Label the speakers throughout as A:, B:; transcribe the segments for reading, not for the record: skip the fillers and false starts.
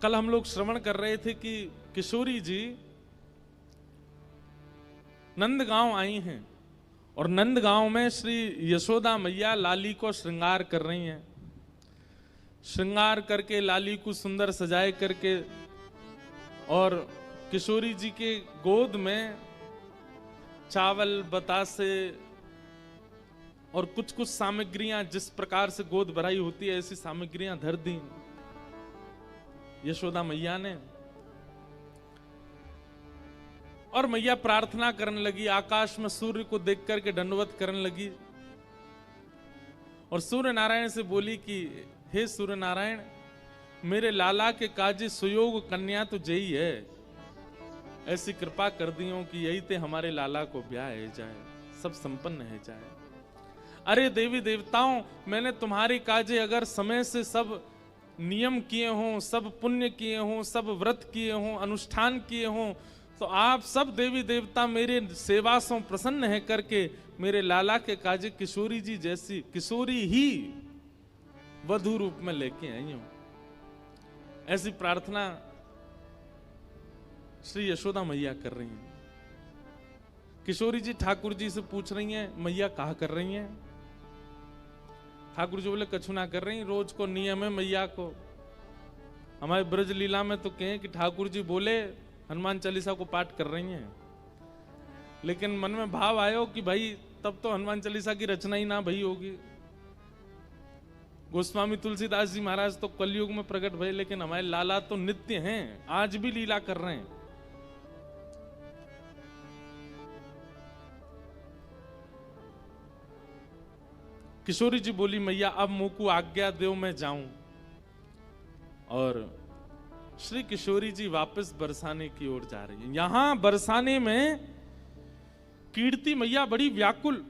A: कल हम लोग श्रवण कर रहे थे कि किशोरी जी नंदगांव आई हैं और नंदगांव में श्री यशोदा मैया लाली को श्रृंगार कर रही हैं। श्रृंगार करके लाली को सुंदर सजाए करके और किशोरी जी के गोद में चावल बतासे और कुछ कुछ सामग्रियां, जिस प्रकार से गोद भराई होती है ऐसी सामग्रियां धर दी यशोदा मैया ने। और मैया प्रार्थना करने लगी, आकाश में सूर्य को देख करके दंडवत करने लगी और सूर्य नारायण से बोली कि हे सूर्य नारायण, मेरे लाला के काजी सुयोग कन्या तो जई है, ऐसी कृपा कर दियो कि यही ते हमारे लाला को ब्याह है जाए, सब संपन्न है जाए। अरे देवी देवताओं, मैंने तुम्हारी काजे अगर समय से सब नियम किए हों, सब पुण्य किए हों, सब व्रत किए हों, अनुष्ठान किए हों, तो आप सब देवी देवता मेरे सेवा से प्रसन्न है करके मेरे लाला के काजे किशोरी जी जैसी किशोरी ही वधू रूप में लेके आई हूं। ऐसी प्रार्थना श्री यशोदा मैया कर रही हैं। किशोरी जी ठाकुर जी से पूछ रही हैं, मैया कहा कर रही हैं? ठाकुर जी बोले कछु ना कर रही, रोज को नियम है मैया को। हमारे ब्रज लीला में तो कहें कि ठाकुर जी बोले हनुमान चालीसा को पाठ कर रही हैं, लेकिन मन में भाव आयो कि भाई तब तो हनुमान चालीसा की रचना ही ना भई होगी। गोस्वामी तुलसीदास जी महाराज तो कलयुग में प्रकट भये, लेकिन हमारे लाला तो नित्य हैं, आज भी लीला कर रहे हैं। किशोरी जी बोली, मैया अब मुझको आज्ञा दो मैं जाऊं। और श्री किशोरी जी वापस बरसाने की ओर जा रही है। यहां बरसाने में कीर्ति मैया बड़ी व्याकुल,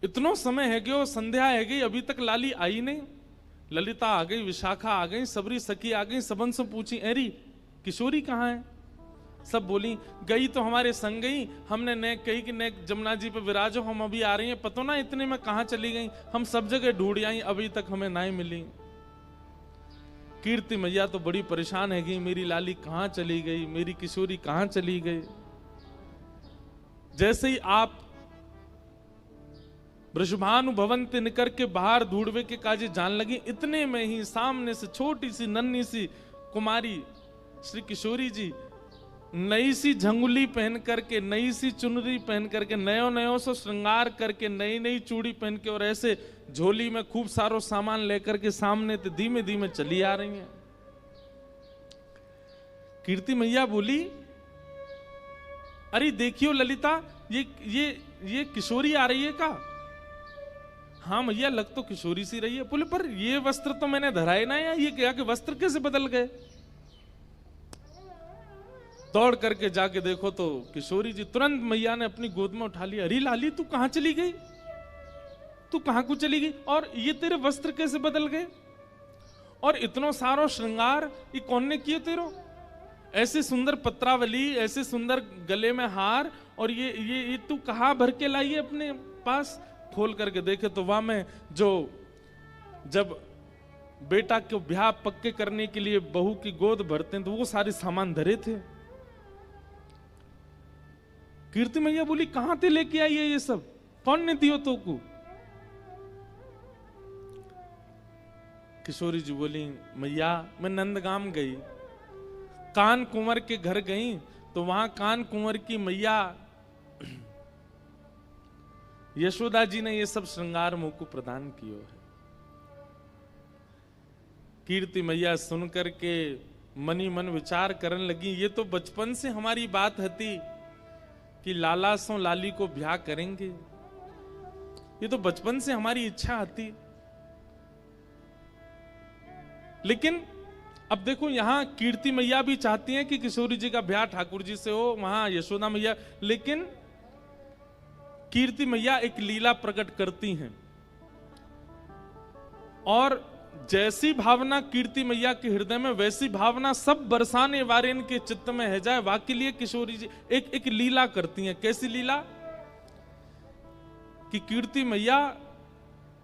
A: इतनो समय है गयो, संध्या है गई, अभी तक लाली आई नहीं। ललिता आ गई, विशाखा आ गई, सबरी सखी आ गई, सबन से पूछी अरे किशोरी कहाँ है? सब बोली गई तो हमारे संग गई, हमने ने कही कि ने जमुना जी पे विराजो, हम अभी आ रही हैं, पतो ना इतने में कहां चली गई, हम सब जगह ढूंढ आई, अभी तक हमें ना ही मिली। कीर्ति मैया तो बड़ी परेशान है गई, मेरी लाली कहां चली गई, मेरी किशोरी कहां चली गई। जैसे ही आप वृषभानु भवन ते निकर के बाहर ढूंढवे के काजे जान लगी, इतने में ही सामने से छोटी सी नन्ही सी कुमारी श्री किशोरी जी नई सी झंगुली पहन करके, नई सी चुनरी पहन करके, नयो नयो सो श्रृंगार करके, नई नई चूड़ी पहन के और ऐसे झोली में खूब सारो सामान लेकर के सामने तो धीमे धीमे चली आ रही हैं। कीर्ति मैया बोली, अरे देखियो ललिता, ये किशोरी आ रही है का? हाँ मैया, लग तो किशोरी सी रही है। बोले पर ये वस्त्र तो मैंने धराए ना, या ये क्या कि वस्त्र कैसे बदल गए? दौड़ करके जाके देखो तो किशोरी जी, तुरंत मैया ने अपनी गोद में उठा लिया। अरे लाली, तू कहां चली गई? तू कहां को चली गई? और ये तेरे वस्त्र कैसे बदल गए? और इतनो सारो श्रृंगार ये कौन ने किए तेरो? ऐसी सुंदर पत्रावली, ऐसे सुंदर गले में हार, और ये तू कहां भर के लाई है अपने पास? खोल करके देखे तो वहां में जो जब बेटा को ब्याह पक्के करने के लिए बहू की गोद भरते हैं तो वो सारे सामान धरे थे। कीर्ति मैया बोली, कहां ते लेके आई है ये सब? कौन ने दियो तो को? किशोरी जी बोली, मैया मैं नंदगाम गई, कान कुंवर के घर गई, तो वहां कान कुंवर की मैया यशोदा जी ने ये सब श्रृंगार मुझ को प्रदान किया है। कीर्ति मैया सुनकर के मनी मन विचार करने लगी, ये तो बचपन से हमारी बात हती कि लाला सो लाली को ब्याह करेंगे, ये तो बचपन से हमारी इच्छा हती। लेकिन अब देखो, यहां कीर्ति मैया भी चाहती हैं कि किशोरी जी का ब्याह ठाकुर जी से हो, वहां यशोदा मैया, लेकिन कीर्ति मैया एक लीला प्रकट करती हैं और जैसी भावना कीर्ति मैया के हृदय में, वैसी भावना सब बरसाने वारेन के चित्त में है जाए। वाकई लिए किशोरी जी एक लीला करती हैं। कैसी लीला? कि कीर्ति मैया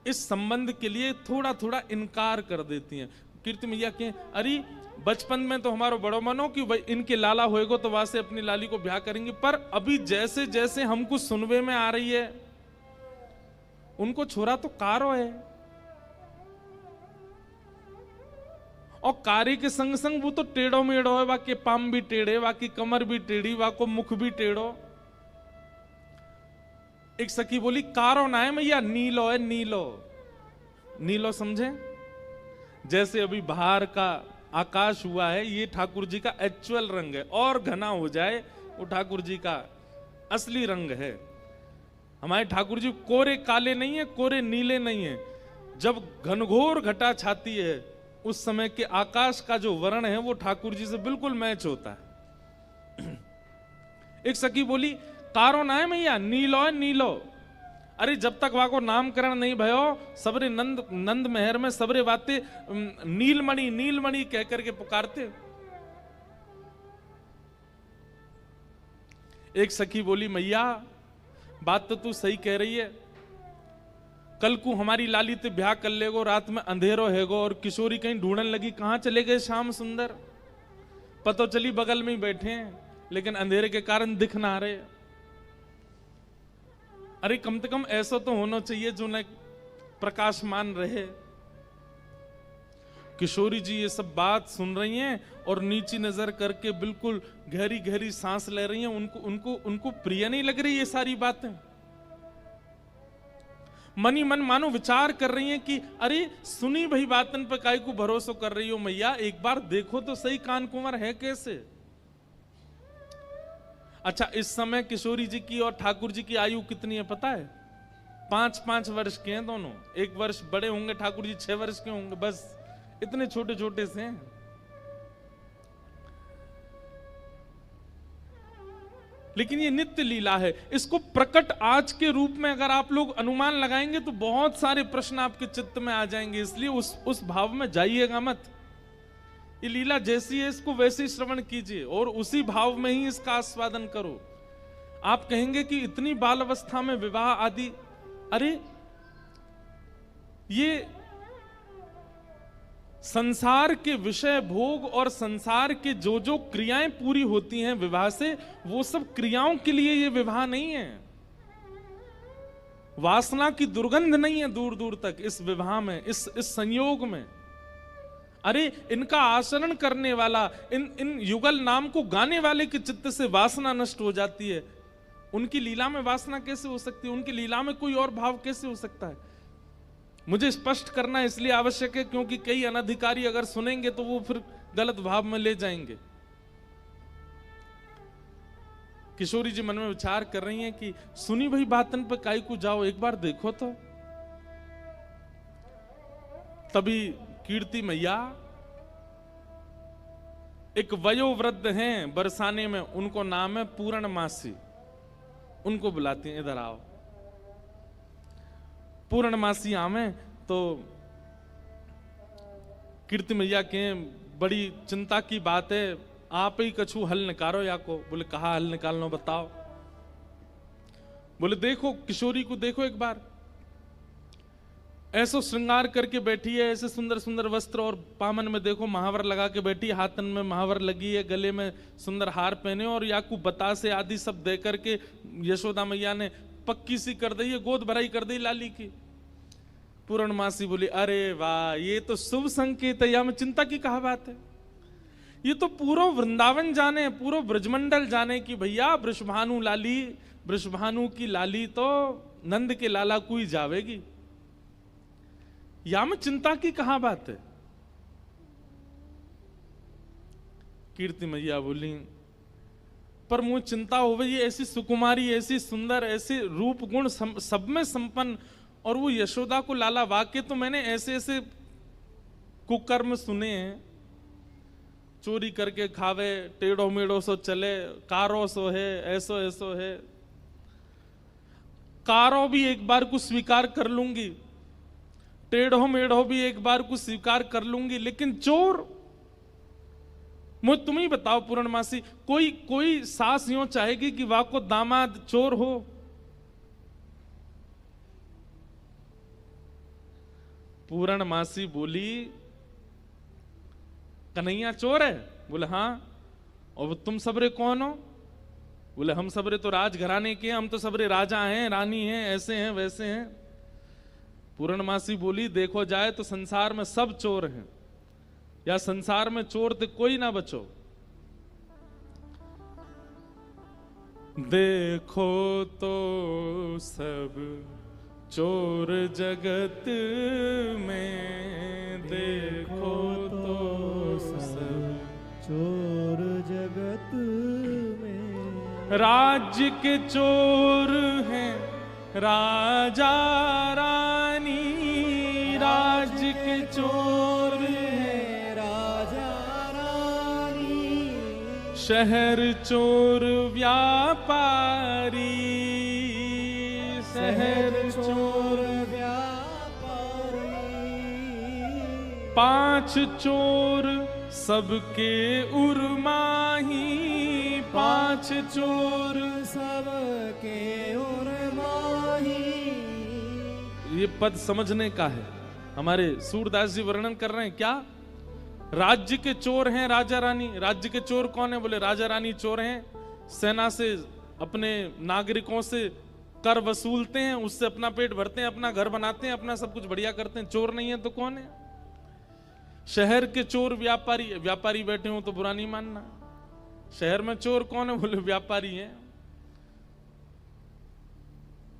A: इस संबंध के लिए थोड़ा थोड़ा इनकार कर देती हैं। कीर्ति मैया के अरे बचपन में तो हमारो बड़ो मनो कि इनके लाला होएगो तो वहां से अपनी लाली को ब्याह करेंगे, पर अभी जैसे जैसे हमको सुनवे में आ रही है उनको छोरा तो कारो है, और कार्य के संग संग वो तो टेढ़ो मेढ़ो है, वाके पाम भी टेढ़े, वाकी कमर भी टेढ़ी, वाको मुख भी टेढ़ो। एक सखी बोली कारो ना है मैया, नीलो है, नीलो। नीलो समझे? जैसे अभी बाहर का आकाश हुआ है, ये ठाकुर जी का एक्चुअल रंग है, और घना हो जाए वो ठाकुर जी का असली रंग है। हमारे ठाकुर जी कोरे काले नहीं है, कोरे नीले नहीं है। जब घनघोर घटा छाती है उस समय के आकाश का जो वर्ण है वो ठाकुर जी से बिल्कुल मैच होता है। एक सखी बोली कारो ना है मैया, नीलो है, नीलो। अरे जब तक वहां को नामकरण नहीं भयो, सबरे नंद महर में सबरे बातें नीलमणि नीलमणि कह करके पुकारते। एक सखी बोली मैया बात तो तू सही कह रही है, कल को हमारी लाली ते ब्याह कर लेगो, रात में अंधेरो हैगो और किशोरी कहीं ढूंढने लगी कहां चले गए श्याम सुंदर, पतो चली बगल में ही बैठे हैं लेकिन अंधेरे के कारण दिख ना रहे। अरे कम से कम ऐसा तो होना चाहिए जो न प्रकाशमान रहे। किशोरी जी ये सब बात सुन रही हैं और नीची नजर करके बिल्कुल गहरी गहरी सांस ले रही हैं। उनको उनको उनको प्रिय नहीं लग रही ये सारी बातें। मनी मन मानो विचार कर रही हैं कि अरे सुनी भाई बातन पर काहे को भरोसा कर रही हो मैया, एक बार देखो तो सही कान कुंवर है कैसे। अच्छा इस समय किशोरी जी की और ठाकुर जी की आयु कितनी है पता है? 5-5 वर्ष के हैं दोनों। 1 वर्ष बड़े होंगे ठाकुर जी, 6 वर्ष के होंगे, बस इतने छोटे छोटे से हैं। लेकिन ये नित्य लीला है। इसको प्रकट आज के रूप में अगर आप लोग अनुमान लगाएंगे तो बहुत सारे प्रश्न आपके चित्त में आ जाएंगे, इसलिए उस भाव में जाइएगा मत। ये लीला जैसी है इसको वैसे ही श्रवण कीजिए और उसी भाव में ही इसका आस्वादन करो। आप कहेंगे कि इतनी बाल अवस्था में विवाह आदि, अरे ये संसार के विषय भोग और संसार के जो जो क्रियाएं पूरी होती हैं विवाह से, वो सब क्रियाओं के लिए ये विवाह नहीं है। वासना की दुर्गंध नहीं है दूर दूर तक इस विवाह में, इस संयोग में। अरे इनका आचरण करने वाला, इन युगल नाम को गाने वाले के चित्त से वासना नष्ट हो जाती है। उनकी लीला में वासना कैसे हो सकती है? उनकी लीला में कोई और भाव कैसे हो सकता है? मुझे स्पष्ट करना इसलिए आवश्यक है क्योंकि कई अनधिकारी अगर सुनेंगे तो वो फिर गलत भाव में ले जाएंगे। किशोरी जी मन में विचार कर रही हैं कि सुनी भाई बातन पे काई को जाओ, एक बार देखो तो। तभी कीर्ति मैया एक वयोवृद्ध हैं बरसाने में, उनको नाम है पूर्णमासी, उनको बुलाती हैं, इधर आओ। पूर्णमासी आवे तो कीर्ति मैया के बड़ी चिंता की बात है, आप ही कछु हल निकालो या को। बोले कहा हल निकालना बताओ। बोले देखो किशोरी को देखो एक बार, ऐसो श्रृंगार करके बैठी है, ऐसे सुंदर सुंदर वस्त्र और पामन में देखो महावर लगा के बैठी है, हाथन में महावर लगी है, गले में सुंदर हार पहने और याकू बतासे आदि सब दे करके यशोदा मैया ने पक्की सी कर दी है, गोद भराई कर दी लाली की। पूर्णमासी बोली अरे वाह, ये तो शुभ संकेत है, यहां में चिंता की कहा बात है। ये तो पूरा वृंदावन जाने, पूरा ब्रजमंडल जाने की भैया वृषभानु लाली, वृषभानु की लाली तो नंद के लाला को ही जावेगी, या में चिंता की कहां बात है। कीर्ति मैया बोली पर मुझे चिंता हो गई, ऐसी सुकुमारी, ऐसी सुंदर, ऐसे रूप गुण सब में संपन्न, और वो यशोदा को लाला, वाक्य तो मैंने ऐसे ऐसे कुकर्म सुने हैं, चोरी करके खावे, टेढ़ो मेढ़ो सो चले, कारो सो है, ऐसो ऐसो है। कारो भी एक बार को स्वीकार कर लूंगी, टेढ़ो मेढ़ो भी एक बार को स्वीकार कर लूंगी, लेकिन चोर, मुझे तुम ही बताओ पूर्णमासी, कोई सास यूं चाहेगी कि वाह को दामाद चोर हो? पूर्णमासी बोली कन्हैया चोर है? बोले हाँ। और तुम सबरे कौन हो? बोले हम सबरे तो राजघराने के हैं, हम तो सबरे राजा हैं, रानी हैं, ऐसे हैं वैसे हैं। पूर्णमासी बोली देखो जाए तो संसार में सब चोर हैं, या संसार में चोर तो कोई ना बचो। देखो तो सब चोर जगत में, देखो तो सब
B: चोर जगत में।
A: राज्य के चोर हैं राजा रानी, राज्य के चोर हैं
B: राजा रानी।
A: शहर चोर व्यापारी, शहर चोर
B: व्यापारी।
A: 5 चोर सबके उर्माही, 5 चोर
B: सबके उर्माही।
A: ये पद समझने का है। हमारे सूरदास जी वर्णन कर रहे हैं क्या? राज्य के चोर हैं राजा रानी। राज्य के चोर कौन है? बोले राजा रानी चोर हैं, सेना से अपने नागरिकों से कर वसूलते हैं, उससे अपना पेट भरते हैं, अपना घर बनाते हैं, अपना सब कुछ बढ़िया करते हैं। चोर नहीं है तो कौन है? शहर के चोर व्यापारी। व्यापारी बैठे हो तो बुरा नहीं मानना। शहर में चोर कौन है? बोले व्यापारी हैं।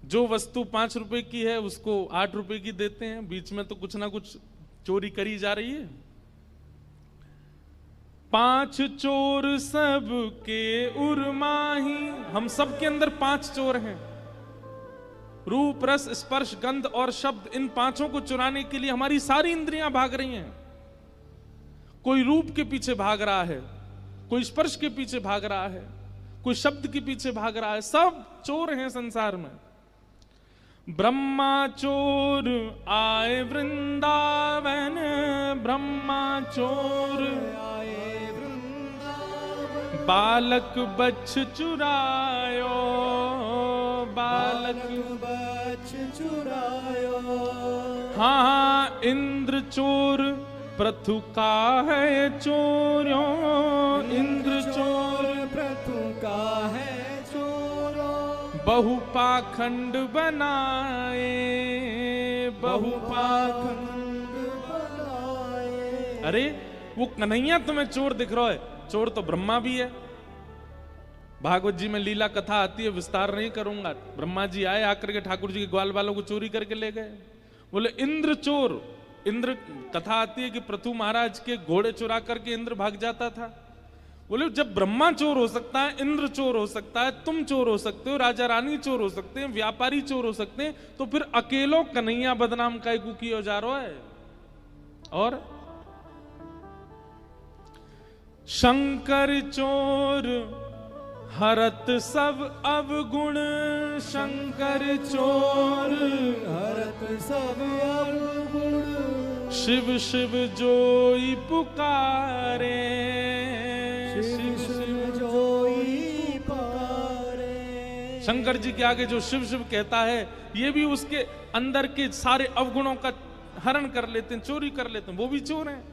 A: जो वस्तु 5 रुपए की है उसको 8 रुपए की देते हैं, बीच में तो कुछ ना कुछ चोरी करी जा रही है। 5 चोर सबके उर्माही। हम सब के अंदर 5 चोर हैं। रूप रस स्पर्श गंध और शब्द, इन 5 को चुराने के लिए हमारी सारी इंद्रियां भाग रही हैं। कोई रूप के पीछे भाग रहा है, कोई स्पर्श के पीछे भाग रहा है, कोई शब्द के पीछे भाग रहा है। सब चोर हैं संसार में। ब्रह्मा चोर आए वृंदावन, ब्रह्मा चोर
B: आए वृंदावन।
A: बालक बच्छ चुरायो, बालक
B: बच्छ चुरायो।
A: हाँ हाँ इंद्र चोर प्रथु का है चोरों, इंद्र चोर
B: प्रथु का है चोरों।
A: बहुपाखंड बनाए,
B: बहुपाखंड बनाए।
A: अरे वो कन्हैया तुम्हें चोर दिख रहा है, चोर तो ब्रह्मा भी है। भागवत जी में लीला कथा आती है, विस्तार नहीं करूंगा। ब्रह्मा जी आए, आकर के ठाकुर जी के ग्वाल वालों को चोरी करके ले गए। बोले इंद्र चोर। इंद्र कथा आती है कि पृथु महाराज के घोड़े चुरा करके इंद्र भाग जाता था। बोले जब ब्रह्मा चोर हो सकता है, इंद्र चोर हो सकता है, तुम चोर हो सकते हो, राजा रानी चोर हो सकते हैं, व्यापारी चोर हो सकते हैं, तो फिर अकेलो कन्हैया बदनाम काय को किया जा रहा है। और शंकर चोर हरत सब अवगुण, शंकर चोर
B: हरत सब अवगुण।
A: शिव शिव जोई पुकारे,
B: शिव शिव जोई पुकारे।
A: शंकर जी के आगे जो शिव शिव कहता है, ये भी उसके अंदर के सारे अवगुणों का हरण कर लेते हैं, चोरी कर लेते हैं, वो भी चोर हैं।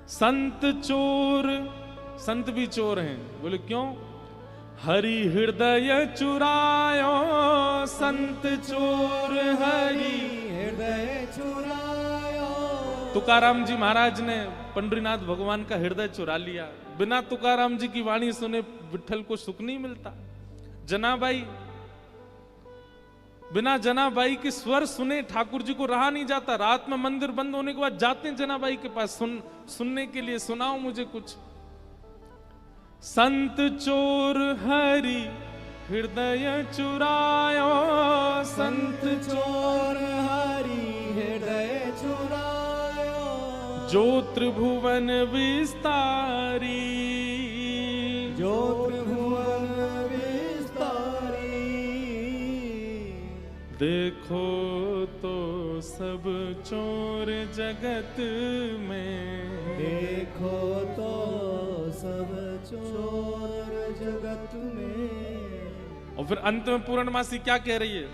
A: संत चोर, संत भी चोर हैं। बोले क्यों? हरि हृदय चुरायो, संत चोर हरि
B: हृदय चुरायो।
A: तुकाराम जी महाराज ने पंडरीनाथ भगवान का हृदय चुरा लिया। बिना तुकाराम जी की वाणी सुने विठल को सुख नहीं मिलता। जनाबाई, बिना जनाबाई के स्वर सुने ठाकुर जी को रहा नहीं जाता। रात में मंदिर बंद होने के बाद जाते हैं जनाबाई के पास सुनने के लिए, सुनाओ मुझे कुछ। संत चोर हरि हृदय चुरायो, संत
B: चोर हरि हृदय चुरायो।
A: जो त्रिभुवन विस्तारी,
B: जो त्रिभुवन विस्तारी।
A: देखो तो सब चोर जगत में,
B: देखो तो सब चोर जगत में।
A: और फिर अंत में पूर्णमासी क्या कह रही है?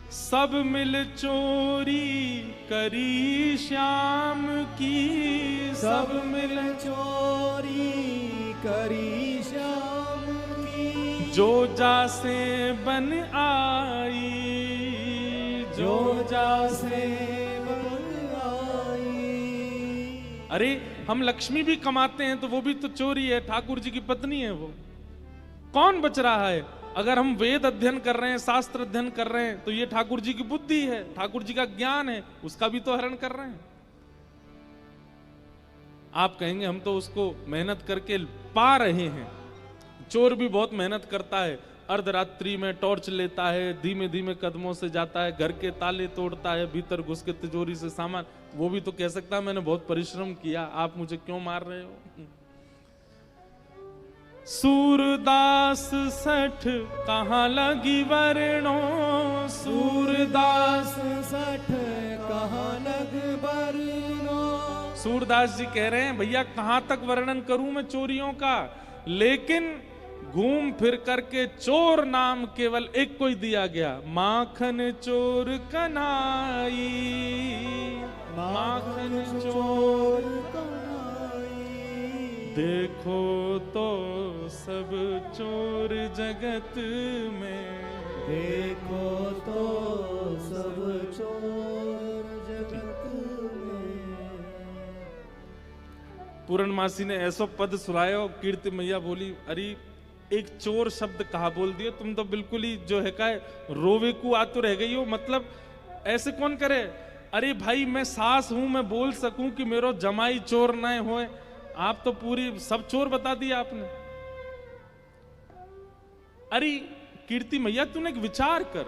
A: सब मिल चोरी करी श्याम की,
B: सब मिल चोरी करी श्याम की।
A: जो जासे बन आई,
B: जो जासे बन आई।
A: अरे हम लक्ष्मी भी कमाते हैं तो वो भी तो चोरी है, ठाकुर जी की पत्नी है वो। कौन बच रहा है? अगर हम वेद अध्ययन कर रहे हैं, शास्त्र अध्ययन कर रहे हैं, तो ये ठाकुर जी की बुद्धि है, ठाकुर जी का ज्ञान है, उसका भी तो हरण कर रहे हैं। आप कहेंगे हम तो उसको मेहनत करके पा रहे हैं। चोर भी बहुत मेहनत करता है, अर्धरात्रि में टॉर्च लेता है, धीमे धीमे कदमों से जाता है, घर के ताले तोड़ता है, भीतर घुस के तिजोरी से सामान, वो भी तो कह सकता है मैंने बहुत परिश्रम किया, आप मुझे क्यों मार रहे हो? सूरदास सठ कहाँ लगी वर्णो,
B: सूरदास सठ कहाँ लग वर्णो।
A: सूरदास जी कह रहे हैं भैया कहां तक वर्णन करूं मैं चोरियों का, लेकिन घूम फिर करके चोर नाम केवल एक को ही दिया गया, माखन चोर कन्हाई, माखन चोर
B: कन्हाई।
A: देखो तो सब चोर जगत में,
B: देखो तो सब चोर जगत में।
A: पूर्णमासी ने ऐसा पद सुनायो, कीर्ति मैया बोली अरे एक चोर शब्द कहा बोल दिए, तुम तो बिल्कुल ही जो है का रोवे को आतु रह गई हो। मतलब ऐसे कौन करे? अरे भाई मैं सास हूं, मैं बोल सकूं कि मेरो जमाई चोर न होए, आप तो पूरी सब चोर बता दिया आपने। अरे कीर्ति मैया तूने एक विचार कर,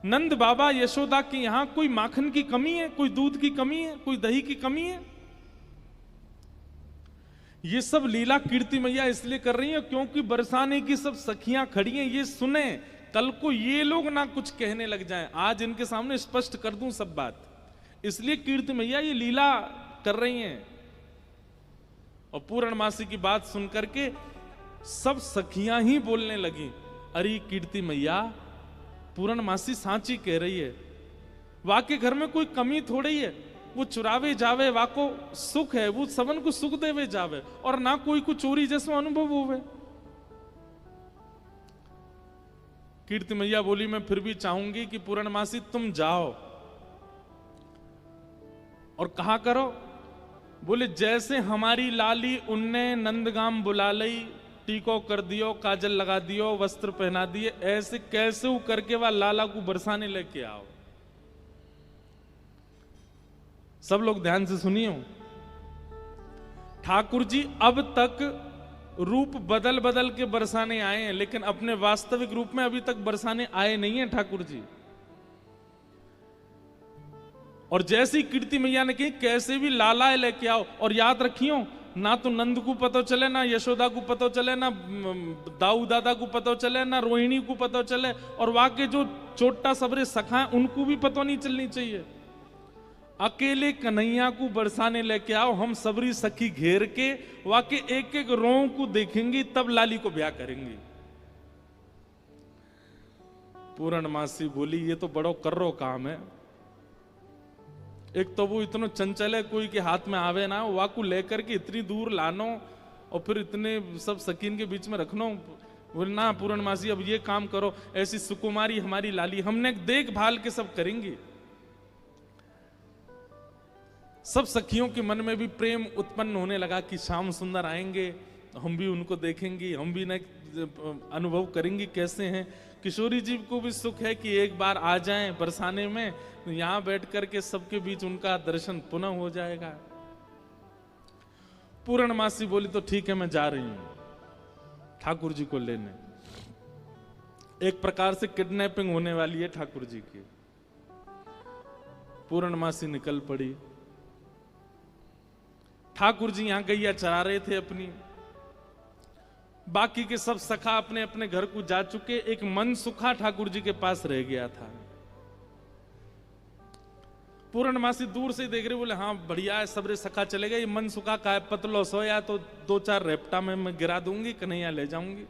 A: नंद बाबा यशोदा के यहां कोई माखन की कमी है, कोई दूध की कमी है, कोई दही की कमी है? ये सब लीला कीर्ति मैया इसलिए कर रही है क्योंकि बरसाने की सब सखियां खड़ी हैं, ये सुने, कल को ये लोग ना कुछ कहने लग जाएं। आज इनके सामने स्पष्ट कर दूं सब बात, इसलिए कीर्ति मैया ये लीला कर रही हैं। और पूर्णमासी की बात सुन करके सब सखियां ही बोलने लगी, अरे कीर्ति मैया पूर्णमासी सांची कह रही है, वाके घर में कोई कमी थोड़ी है, वो चुरावे जावे वाको सुख है, वो सबन को सुख देवे जावे, और ना कोई को चोरी जैसा अनुभव होवे। कीर्ति मैया बोली मैं फिर भी चाहूंगी कि पूर्णमासी तुम जाओ और कहा करो, बोले जैसे हमारी लाली उनने नंदगाम बुला लई, टीको कर दियो, काजल लगा दियो, वस्त्र पहना दिए, ऐसे कैसे करके वह लाला को बरसाने लेके आओ। सब लोग ध्यान से सुनियो, ठाकुर जी अब तक रूप बदल बदल के बरसाने आए हैं, लेकिन अपने वास्तविक रूप में अभी तक बरसाने आए नहीं हैं ठाकुर जी। और जैसी कीर्ति मैया ने कही कैसे भी लाला लेके आओ, और याद रखियो ना तो नंद को पता चले, ना यशोदा को पता चले, ना दाऊ दादा को पता चले, ना रोहिणी को पता चले, और वहां के जो छोटा सबरे सखा हैं उनको भी पता नहीं चलनी चाहिए। अकेले कन्हैया को बरसाने लेके आओ, हम सबरी सखी घेर के वाके एक एक रों को देखेंगी, तब लाली को ब्याह करेंगी। पूर्णमासी बोली ये तो बड़ो कर्रो काम है, एक तो वो इतना चंचल है, कोई के हाथ में आवे ना, वाकू लेकर के इतनी दूर लानो और फिर इतने सब सकीन के बीच में रखनो। बोले ना पूर्णमासी अब ये काम करो, ऐसी सुकुमारी हमारी लाली, हमने देखभाल के सब करेंगी। सब सखियों के मन में भी प्रेम उत्पन्न होने लगा कि श्याम सुंदर आएंगे, हम भी उनको देखेंगे, हम भी न अनुभव करेंगे कैसे हैं। किशोरी जी को भी सुख है कि एक बार आ जाएं बरसाने में, यहां बैठ करके सबके बीच उनका दर्शन पुनः हो जाएगा। पूर्णमासी बोली तो ठीक है मैं जा रही हूं ठाकुर जी को लेने। एक प्रकार से किडनैपिंग होने वाली है ठाकुर जी की। पूर्णमासी निकल पड़ी। ठाकुर जी यहां गैया चरा रहे थे अपनी, बाकी के सब सखा अपने अपने घर को जा चुके, एक मन सुखा ठाकुर जी के पास रह गया था। पूर्णमासी दूर से देख रहे, बोले हाँ बढ़िया है, सबरे सखा चले गए, ये मन सुखा का है, पतलो सोया तो 2-4 रेपटा में मैं गिरा दूंगी, कन्हैया ले जाऊंगी।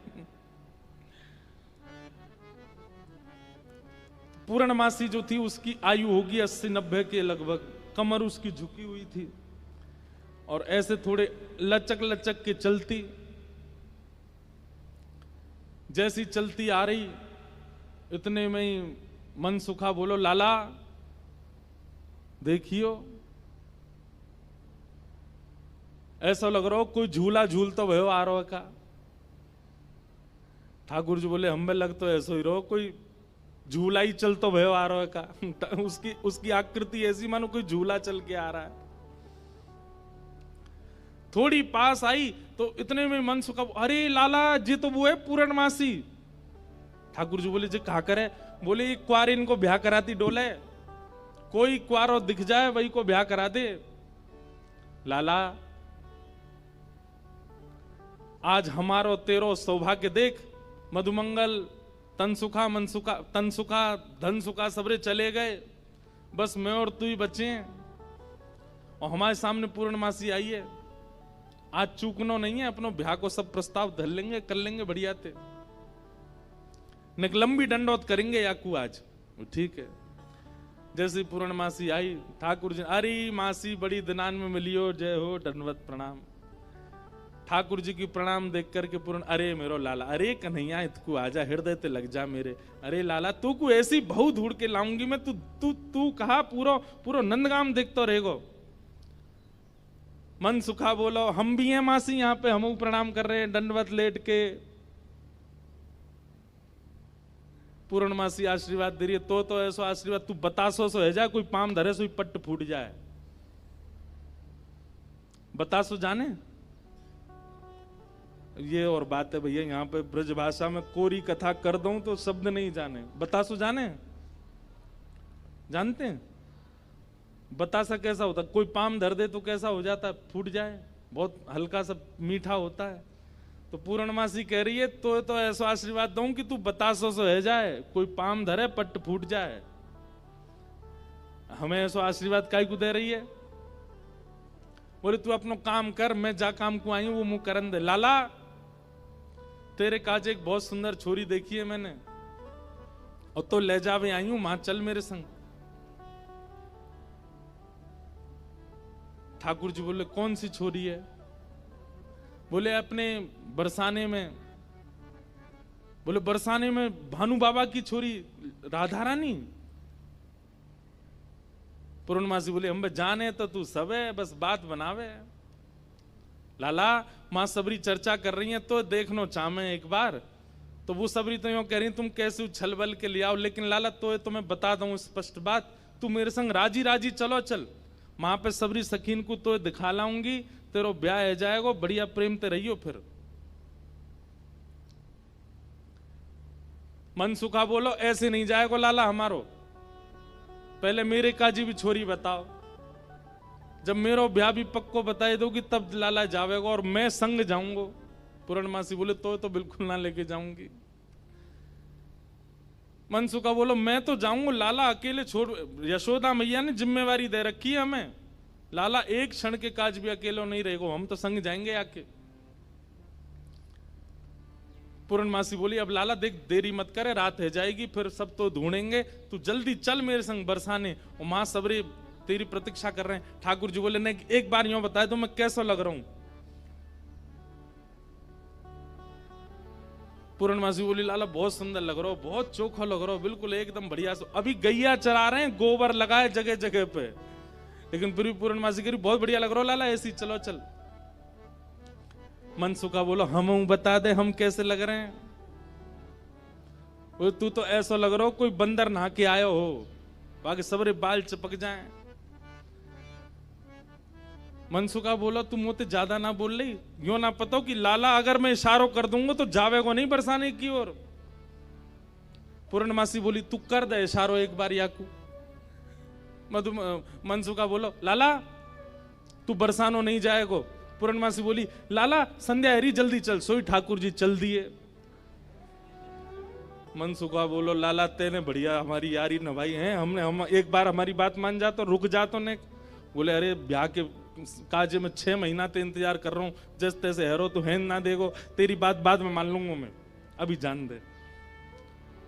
A: पूर्णमासी जो थी उसकी आयु होगी 80-90 के लगभग, कमर उसकी झुकी हुई थी और ऐसे थोड़े लचक लचक के चलती। जैसी चलती आ रही इतने में ही मनसुखा बोलो, लाला देखियो, ऐसा लग रहा हो कोई झूला झूल तो भयो आ रहा का। ठाकुर जी बोले, हमें लग तो ऐसा ही रहो कोई झूला ही चल तो भयो आ रहा है का। उसकी आकृति ऐसी मानो कोई झूला चल के आ रहा है। थोड़ी पास आई तो इतने में मनसुखा, अरे लाला जी तो वो है पूर्णमासी। ठाकुर जी बोले, जी कहा करे? बोले, ये क्वार इनको ब्याह कराती डोले, कोई क्वारो दिख जाए वही को ब्याह करा दे। लाला आज हमारो तेरो सौभाग्य देख, मधुमंगल तनसुखा मनसुखा तनसुखा धनसुखा सबरे चले गए, बस मैं और तू ही बचे हैं और हमारे सामने पूर्णमासी आई है। आज चूकनो नहीं है, अपनो ब्याह को सब प्रस्ताव धर लेंगे, कर लेंगे बढ़िया थे, लंबी दंडौत करेंगे याकू आज। ठीक है। जैसे पूर्णमासी आई, ठाकुर जी, अरे मासी बड़ी दिनान में मिलियो, जय हो, दंडवत प्रणाम। ठाकुर जी की प्रणाम देख करके पूर्ण, अरे मेरो लाला, अरे कन्हैया इतकू आजा, हृदय ते लग जा मेरे। अरे लाला तू को ऐसी बहु ढूंढ के लाऊंगी मैं, तू तू तू कहा पूरा पूरा नंदगाम देखते रहेगो। मन सुखा बोलो, हम भी हैं मासी यहाँ पे, हम प्रणाम कर रहे हैं दंडवत लेट के। पूर्णमासी आशीर्वाद दे रही है, तो ऐसा आशीर्वाद तू बतासो सो है जा, कोई पाम धरे सो पट्ट फूट जाए। बतासो जाने ये और बात है भैया, यहाँ पे ब्रज भाषा में कोरी कथा कर दूं तो शब्द नहीं जाने। बतासो जाने, जानते हैं बतासा कैसा होता? कोई पाम धर दे तो कैसा हो जाता है? फूट जाए, बहुत हल्का सा मीठा होता है। तो पूर्णमासी कह रही है, तो ऐसा आशीर्वाद दूं कि तू बतासो सो है जाए, कोई पाम धरे पट्ट फूट जाए। हमें ऐसा आशीर्वाद काहे को दे रही है? बोले तू अपनो काम कर, मैं जा काम को आई हूं वो मुंह करन दे। लाला तेरे काज एक बहुत सुंदर छोरी देखी है मैंने, और तो ले जावे आई हूं, मां चल मेरे संग। ठाकुर जी बोले, कौन सी छोरी है? बोले अपने बरसाने में। बोले बरसाने में भानु बाबा की छोरी राधा रानी? पूर्णमासी बोले, हम जाने तो तू सब है, बस बात बनावे। लाला मां सबरी चर्चा कर रही है तो देखनो चाहे एक बार। तो वो सबरी तो यूं कह रही तुम कैसे उछल बल के ले आओ, लेकिन लाला तो मैं बता दूं स्पष्ट बात, तू मेरे संग राजी राजी चलो चल, वहां पे सबरी सखीन को तो दिखा लाऊंगी, तेरो ब्याह हो जाएगा, बढ़िया प्रेम ते रहियो। फिर मनसुखा बोलो, ऐसे नहीं जाएगा लाला हमारो, पहले मेरे काजी भी छोरी बताओ, जब मेरो ब्याह भी पक्को बताए दोगी तब लाला जावेगा और मैं संग जाऊंगा। पूर्णमासी बोले, तो बिल्कुल ना लेके जाऊंगी। मनसुखा बोलो, मैं तो जाऊंगा लाला, अकेले छोड़, यशोदा मैया ने जिम्मेवारी दे रखी है हमें, लाला एक क्षण के काज भी अकेले नहीं रहेगा, हम तो संग जाएंगे आके। पूर्णमासी बोली, अब लाला देख देरी मत करे, रात है जाएगी, फिर सब तो ढूंढेंगे, तू जल्दी चल मेरे संग बरसाने, और मां सबरे तेरी प्रतीक्षा कर रहे हैं। ठाकुर जी बोले, नहीं एक बार यूं बताए तो मैं कैसा लग रहा हूं? पूर्णमासी बोली, लाला बहुत सुंदर लग रहा हो, बहुत चोखा लग रहा हो, बिल्कुल एकदम बढ़िया। अभी गैया चरा रहे हैं, गोबर लगाए जगह जगह पे, लेकिन फिर भी पूर्णमासी कह रही बहुत बढ़िया लग रहा हो लाला, ऐसी चलो चल। मनसुखा बोलो, हम बता दे हम कैसे लग रहे हैं? तू तो ऐसा लग रहा हो कोई बंदर नहा के आयो हो, बाकी सबरे बाल चिपक जाएं। मनसुखा बोला, तू मुझे ज्यादा ना बोल रही, यो ना पता कि लाला अगर मैं इशारों कर दूंगा तो जावेगो नहीं बरसाने की ओर। पूर्णमासी बोली, तू कर दे इशारों एक बार याकू। मनसुखा बोलो, लाला तू बरसानो नहीं जाएगो। पूर्णमासी बोली, लाला संध्या हरी जल्दी चल, सोई ठाकुर जी चल दिए। मनसुखा बोलो, लाला तेने बढ़िया हमारी यारी नभाई है, हम एक बार हमारी बात मान जा तो रुक जा तो ने। बोले, अरे ब्याह के काजे में 6 महीना ते इंतजार कर रहा हूं, जैसे तैसे हेरो तो है ना देगो, तेरी बात बाद में मान लूंगा मैं, अभी जान दे।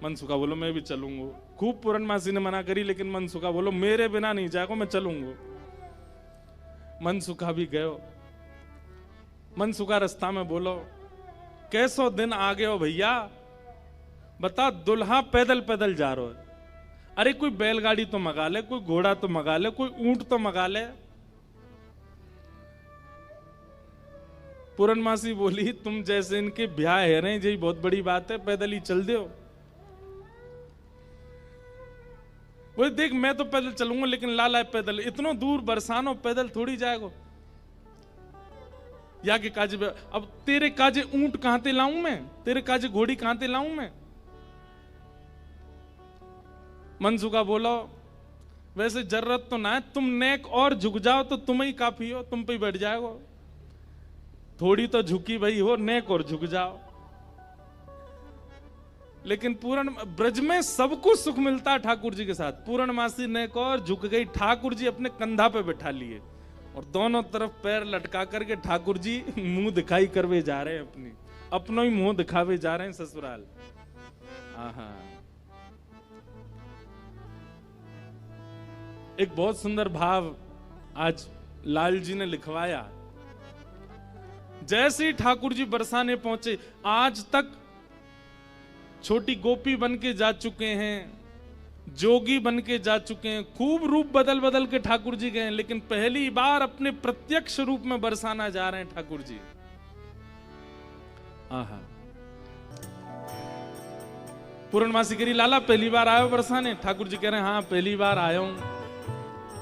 A: मनसुखा बोलो, मैं भी चलूंगा। खूब पूर्णमासी ने मना करी, लेकिन मनसुखा बोलो मेरे बिना नहीं जाएगा, मैं चलूंगा। मनसुखा भी गयो। मनसुखा रास्ता में बोलो कैसो दिन आ गए हो भैया, बता दुल्हा पैदल पैदल जा रहा है, अरे कोई बैलगाड़ी तो मंगा ले, कोई घोड़ा तो मंगा ले, कोई ऊंट तो मंगा ले। पूरनमासी बोली तुम जैसे इनके ब्याह है रहे यही बहुत बड़ी बात है, पैदल ही चल दो। बोले देख मैं तो पैदल चलूंगा, लेकिन लाला पैदल इतना दूर बरसानो पैदल थोड़ी जाएगा। या के काजे अब तेरे काजे ऊंट कहां ते लाऊं मैं, तेरे काजे घोड़ी कहां ते लाऊं मैं। मनसुखा बोलो वैसे जरूरत तो ना है, तुम नेक और झुक जाओ तो तुम ही काफी हो, तुम पे ही बैठ जाओ। थोड़ी तो झुकी भाई हो, नेक और झुक जाओ। लेकिन पूर्ण ब्रज में सबको सुख मिलता है ठाकुर जी के साथ। पूर्णमासी नेक और झुक गई, ठाकुर जी अपने कंधा पे बैठा लिए और दोनों तरफ पैर लटका करके ठाकुर जी मुंह दिखाई करवे जा रहे हैं, अपना ही मुंह दिखावे जा रहे हैं ससुराल। आहा, एक बहुत सुंदर भाव आज लाल जी ने लिखवाया। जैसे ही ठाकुर जी बरसाने पहुंचे, आज तक छोटी गोपी बन के जा चुके हैं, जोगी बन के जा चुके हैं, खूब रूप बदल बदल के ठाकुर जी गए, लेकिन पहली बार अपने प्रत्यक्ष रूप में बरसाना जा रहे हैं ठाकुर जी। आहा, पूर्णमासी करी लाला पहली बार आयो बरसाने? ठाकुर जी कह रहे हैं हाँ पहली बार आया हूं।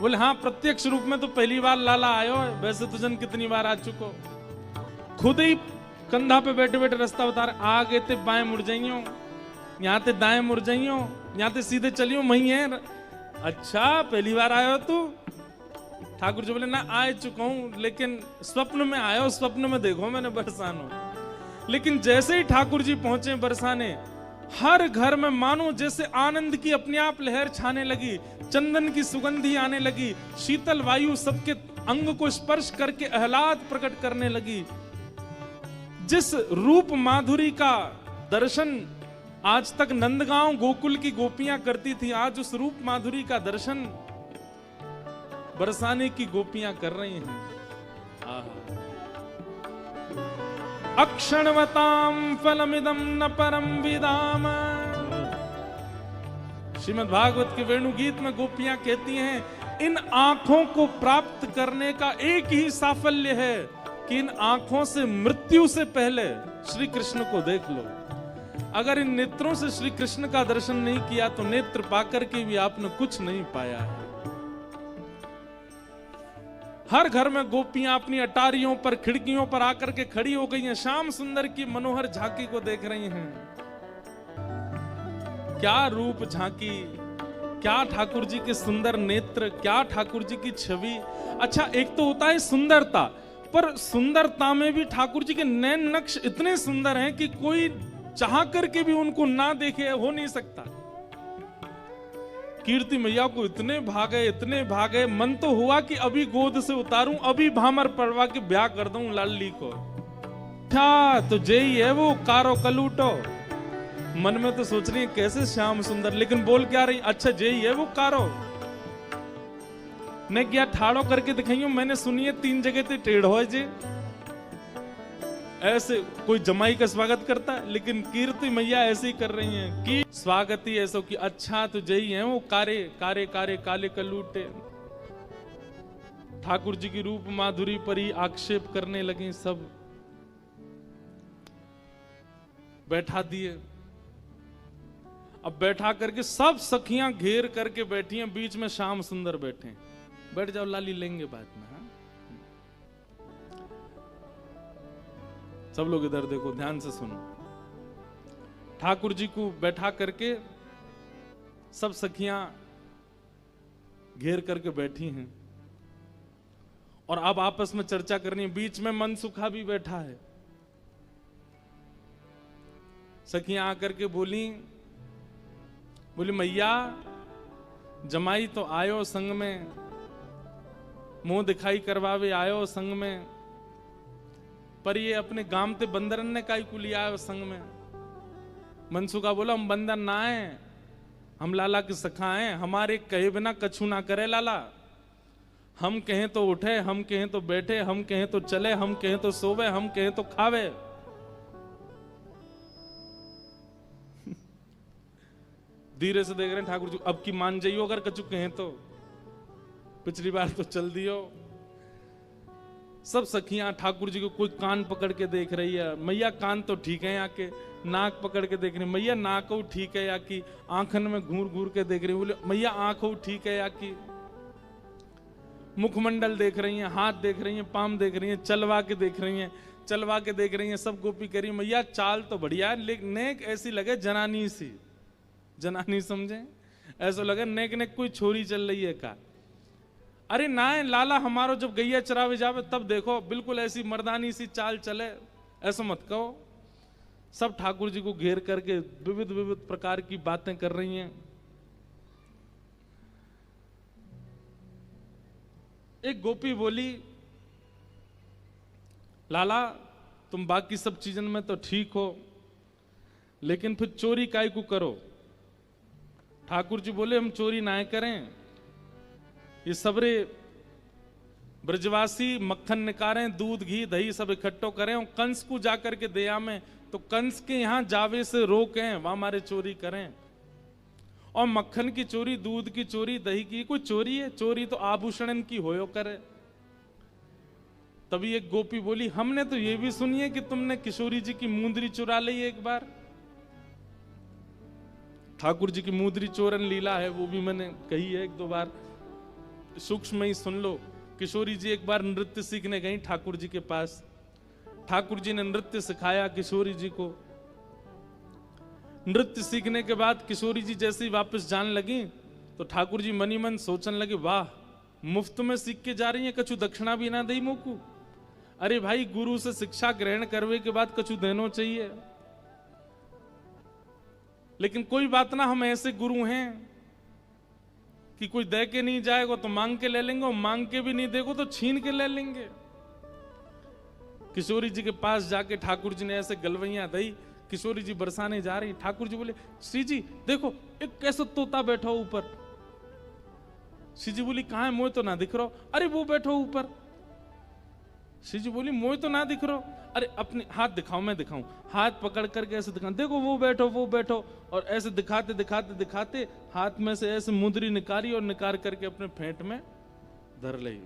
A: बोले हाँ प्रत्यक्ष रूप में तो पहली बार लाला आयो है, वैसे तो जन कितनी बार आ चुको। खुद ही कंधा पे बैठे बैठे रास्ता बता रहे, आगे ते बाएं मुड़ जाइयो, यहाँ ते दाएं मुड़ जाइयो, यहाँ ते सीधे चलियो, वही है। अच्छा पहली बार आयो तू? ठाकुर जी बोले ना आ चुका हूं, लेकिन स्वप्न में आयो, स्वप्न में देखो मैंने बरसानो। लेकिन जैसे ही ठाकुर जी पहुंचे बरसाने, हर घर में मानो जैसे आनंद की अपने आप लहर छाने लगी, चंदन की सुगंधी आने लगी, शीतल वायु सबके अंग को स्पर्श करके आह्लाद प्रकट करने लगी। जिस रूप माधुरी का दर्शन आज तक नंदगांव गोकुल की गोपियां करती थी, आज उस रूप माधुरी का दर्शन बरसाने की गोपियां कर रही हैं। अक्षणवताम फलमिदं न परम विदाम। श्रीमद् भागवत के वेणु गीत में गोपियां कहती हैं इन आंखों को प्राप्त करने का एक ही साफल्य है कि इन आंखों से मृत्यु से पहले श्री कृष्ण को देख लो। अगर इन नेत्रों से श्री कृष्ण का दर्शन नहीं किया तो नेत्र पाकर के भी आपने कुछ नहीं पाया है। हर घर में गोपियां अपनी अटारियों पर, खिड़कियों पर आकर के खड़ी हो गई हैं, श्याम सुंदर की मनोहर झांकी को देख रही हैं। क्या रूप झांकी, क्या ठाकुर जी के सुंदर नेत्र, क्या ठाकुर जी की छवि। अच्छा एक तो होता है सुंदरता, पर सुंदरता में भी ठाकुर जी के नैन नक्श इतने सुंदर हैं कि कोई चाह करके भी उनको ना देखे हो नहीं सकता। कीर्ति मैया को इतने भागे, मन तो हुआ कि अभी गोद से उतारूं, अभी भामर पड़वा के ब्याह कर दूं लाली को। क्या तो जय है वो कारो कलूटो। मन में तो सोच रही है कैसे श्याम सुंदर, लेकिन बोल क्या रही, अच्छा जय है वो कारो ने क्या ठाड़ो करके दिखाइयो। मैंने सुनी है 3 जगह ते टेढ़ो है जे, ऐसे कोई जमाई का स्वागत करता है, लेकिन कीर्ति मैया ऐसे ही कर रही हैं कि स्वागत ही ऐसा कि अच्छा तो जई है वो कारे कारे कारे काले कलूटे। ठाकुर जी की रूप माधुरी पर ही आक्षेप करने लगे, सब बैठा दिए। अब बैठा करके सब सखियां घेर करके बैठी हैं, बीच में श्याम सुंदर बैठे हैं। बैठ जाओ लाली, लेंगे बाद में। हाँ सब लोग इधर देखो, ध्यान से सुनो। ठाकुर जी को बैठा करके सब सखियां घेर करके बैठी हैं और अब आपस में चर्चा करनी है। बीच में मनसुखा भी बैठा है। सखियां आकर के बोली मैया जमाई तो आयो संग में, मुंह दिखाई करवावे आयो संग में, पर ये अपने गांव ते बंदरन ने काई को लिया है संग में। मनसुखा बोला हम बंदर ना है, हम लाला के सखा हैं, हमारे कहे बिना कछु ना करे लाला। हम कहें तो उठे, हम कहें तो बैठे, हम कहें तो चले, हम कहें तो सोवे, हम कहें तो खावे। धीरे से देख रहे हैं ठाकुर जी, अब की मान जाइयो अगर कछु कहें तो, पिछली बार तो चल दियो। सब सखियां ठाकुर जी को कोई कान पकड़ के देख रही है, मैया कान तो ठीक है, आके नाक पकड़ के देख रही, मैया नाक ठीक है, या की आंखन में घूर घूर के देख रही, बोले मैया आंख ठीक है, या की मुखमंडल देख रही हैं, हाथ देख रही हैं, पाम देख रही हैं, चलवा के देख रही हैं, चलवा के देख रही हैं, सब गोपी करी। मैया चाल तो बढ़िया है, लेकिन नेक ऐसी लगे जनानी सी, जनानी समझे, ऐसा लगे नेक नेक कोई छोरी चल रही है का। अरे ना लाला हमारो जब गैया चरावे जावे तब देखो बिल्कुल ऐसी मर्दानी सी चाल चले, ऐसा मत कहो। सब ठाकुर जी को घेर करके विविध विविध प्रकार की बातें कर रही हैं। एक गोपी बोली, लाला तुम बाकी सब चीजन में तो ठीक हो, लेकिन फिर चोरी काय को करो। ठाकुर जी बोले हम चोरी ना करें, ये सबरे ब्रजवासी मक्खन निकालें, दूध घी दही सब इकट्ठो करें और कंस को जाकर के दया में, तो कंस के यहां जावे से रोकें, वहां हमारे चोरी करें। और मक्खन की चोरी, दूध की चोरी, दही की कोई चोरी है? चोरी तो आभूषण की होयो करे। तभी एक गोपी बोली, हमने तो ये भी सुनी है कि तुमने किशोरी जी की मुंदरी चुरा ली एक बार। ठाकुर जी की मुंदरी चोरन लीला है, वो भी मैंने कही है एक दो बार, सूक्ष्म ही सुन लो। किशोरी जी एक बार नृत्य सीखने गई ठाकुर जी के पास, ठाकुर जी ने नृत्य सिखाया किशोरी जी को। नृत्य सीखने के बाद किशोरी जी जैसे ही वापस जाने लगी तो ठाकुर जी मनी मन सोचने लगे, वाह मुफ्त में सीख के जा रही है, कछु दक्षिणा भी ना दई मोकू। अरे भाई गुरु से शिक्षा ग्रहण करने के बाद कछु देनो चाहिए। लेकिन कोई बात ना, हम ऐसे गुरु हैं कि कोई दे के नहीं जाएगा तो मांग के ले लेंगे, और मांग के भी नहीं देगो तो छीन के ले लेंगे। किशोरी जी के पास जाके ठाकुर जी ने ऐसे गलवैया दई, किशोरी जी बरसाने जा रही, ठाकुर जी बोले, श्री जी देखो एक कैसा तोता बैठा ऊपर। श्री जी बोली, कहां है? मोह तो ना दिख रहा। अरे वो बैठो ऊपर। श्री जी बोली, मोह तो ना दिख रहा। अरे अपने हाथ दिखाओ, मैं दिखाऊं। हाथ पकड़ करके ऐसे दिखा, देखो वो बैठो वो बैठो, और ऐसे दिखाते दिखाते दिखाते हाथ में से ऐसे मुंदरी निकाली और निकाल करके अपने फेंट में धर ली।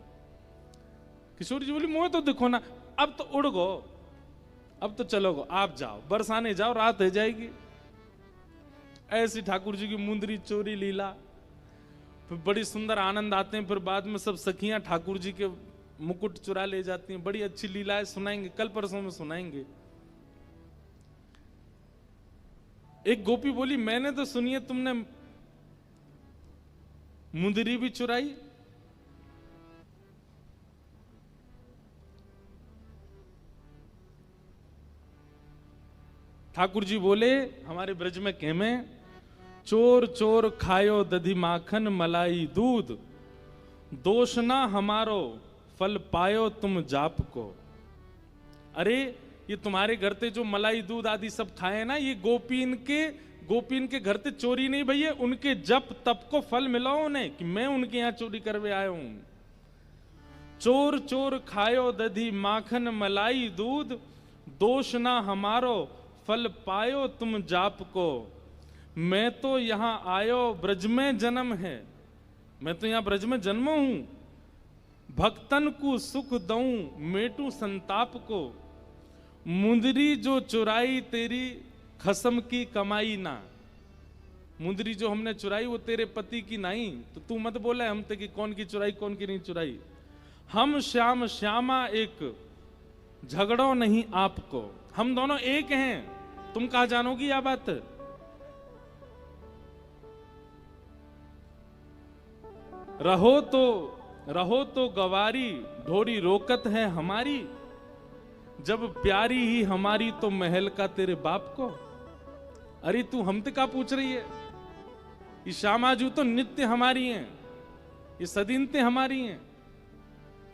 A: किशोरी जी बोली, मोह तो दिखो ना, अब तो उड़ गो, अब तो चलोगो, आप जाओ बरसाने जाओ, रात हो जाएगी। ऐसी ठाकुर जी की मुंदरी चोरी लीला। फिर बड़ी सुंदर आनंद आते हैं। फिर बाद में सब सखियां ठाकुर जी के मुकुट चुरा ले जाती हैं। बड़ी अच्छी लीलाएं सुनाएंगे, कल परसों में सुनाएंगे। एक गोपी बोली, मैंने तो सुनी है तुमने मुंदरी भी चुराई। ठाकुर जी बोले, हमारे ब्रज में कहमे, चोर चोर खायो दधी माखन मलाई दूध, दोष ना हमारो फल पायो तुम जाप को। अरे ये तुम्हारे घर ते जो मलाई दूध आदि सब खाए ना, ये गोपीन के घर ते चोरी नहीं भैया, उनके जप तप को फल मिला उन्हें, कि मैं उनके यहां चोरी करवे आया हूं। चोर चोर खायो दधी माखन मलाई दूध, दोष ना हमारो फल पायो तुम जाप को। मैं तो यहां आयो ब्रज में जन्म है, मैं तो यहां ब्रज में जन्म हूं। भक्तन को सुख दऊं मेटू संताप को, मुंदरी जो चुराई तेरी खसम की कमाई ना। मुंदरी जो हमने चुराई वो तेरे पति की नहीं, तो तू मत बोले हम ते कि कौन की चुराई कौन की नहीं चुराई। हम श्याम श्यामा एक, झगड़ो नहीं आपको। हम दोनों एक हैं, तुम कहा जानोगी यह बात? रहो तो गवारी, ढोरी रोकत है हमारी। जब प्यारी ही हमारी तो महल का तेरे बाप को। अरे तू हमसे का पूछ रही है? ये श्यामाजू तो नित्य हमारी हैं, ये सदीनते हमारी हैं।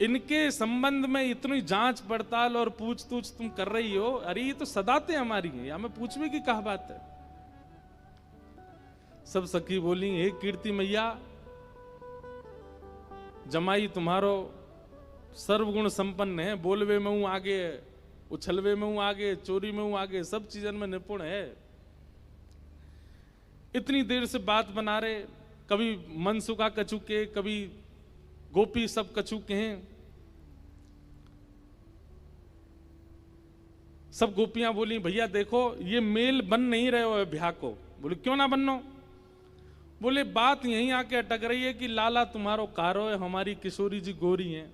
A: इनके संबंध में इतनी जांच पड़ताल और पूछ तूछ तुम कर रही हो, अरे ये तो सदाते हमारी हैं, या मैं पूछने की कहा बात है? सब सखी बोली, हे कीर्ति मैया, जमाई तुम्हारो सर्वगुण संपन्न है, बोलवे में हूं आगे, उछलवे में हूं आगे, चोरी में हूं आगे, सब चीजन में निपुण है। इतनी देर से बात बना रहे, कभी मनसुखा कछु के, कभी गोपी सब कछु के हैं। सब गोपियां बोली, भैया देखो ये मेल बन नहीं रहे हो ब्याह को। बोले क्यों ना बननो? बोले बात यहीं आके अटक रही है कि लाला तुम्हारो कारो है, हमारी किशोरी जी गोरी हैं।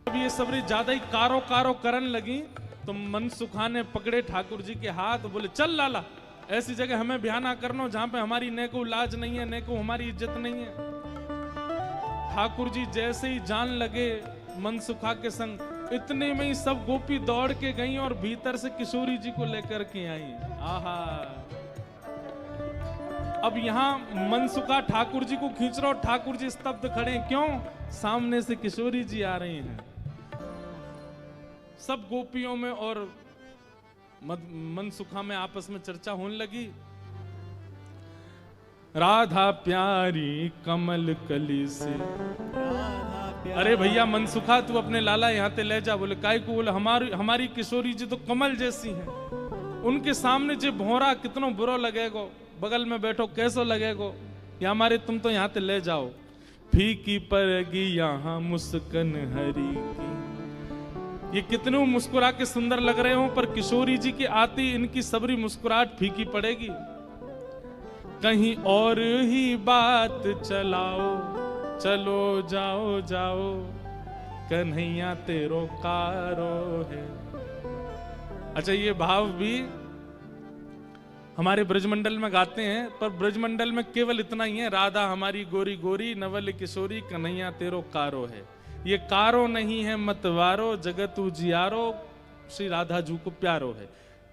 A: अब ये सबरी ज्यादा ही कारो कारो करन लगी तो मनसुखा ने पकड़े ठाकुर जी के हाथ, बोले चल लाला, ऐसी जगह हमें ब्याह ना करनो जहां पे हमारी ने को लाज नहीं है, ने को हमारी इज्जत नहीं है। ठाकुर जी जैसे ही जान लगे मनसुखा के संग, इतने में ही सब गोपी दौड़ के गई और भीतर से किशोरी जी को लेकर के आई। आहा, अब यहां मनसुखा ठाकुर जी को खींच रहा, ठाकुर जी स्तब्ध खड़े, क्यों? सामने से किशोरी जी आ रही हैं। सब गोपियों में और मनसुखा में आपस में चर्चा होने लगी। राधा प्यारी कमल कली से, अरे भैया मनसुखा तू अपने लाला यहाँ ते ले जा। बोले काय को? बोले हमारी किशोरी जी तो कमल जैसी हैं, उनके सामने जे भौरा कितनो बुरा लगेगो, बगल में बैठो कैसो लगेगो, या हमारे तुम तो यहाँ ते ले जाओ। फीकी पड़ेगी यहाँ मुस्कन हरी की, ये कितने मुस्कुरा के सुंदर लग रहे हो, पर किशोरी जी के आती इनकी सबरी मुस्कुराहट फीकी पड़ेगी। कहीं और ही बात चलाओ, चलो जाओ जाओ, कन्हैया तेरो कारो है। अच्छा, ये भाव भी हमारे ब्रजमंडल में गाते हैं, पर ब्रजमंडल में केवल इतना ही है, राधा हमारी गोरी गोरी, नवल किशोरी, कन्हैया तेरो कारो है। ये कारो नहीं है मतवारो, जगत उजियारो, श्री राधा जी को प्यारो है।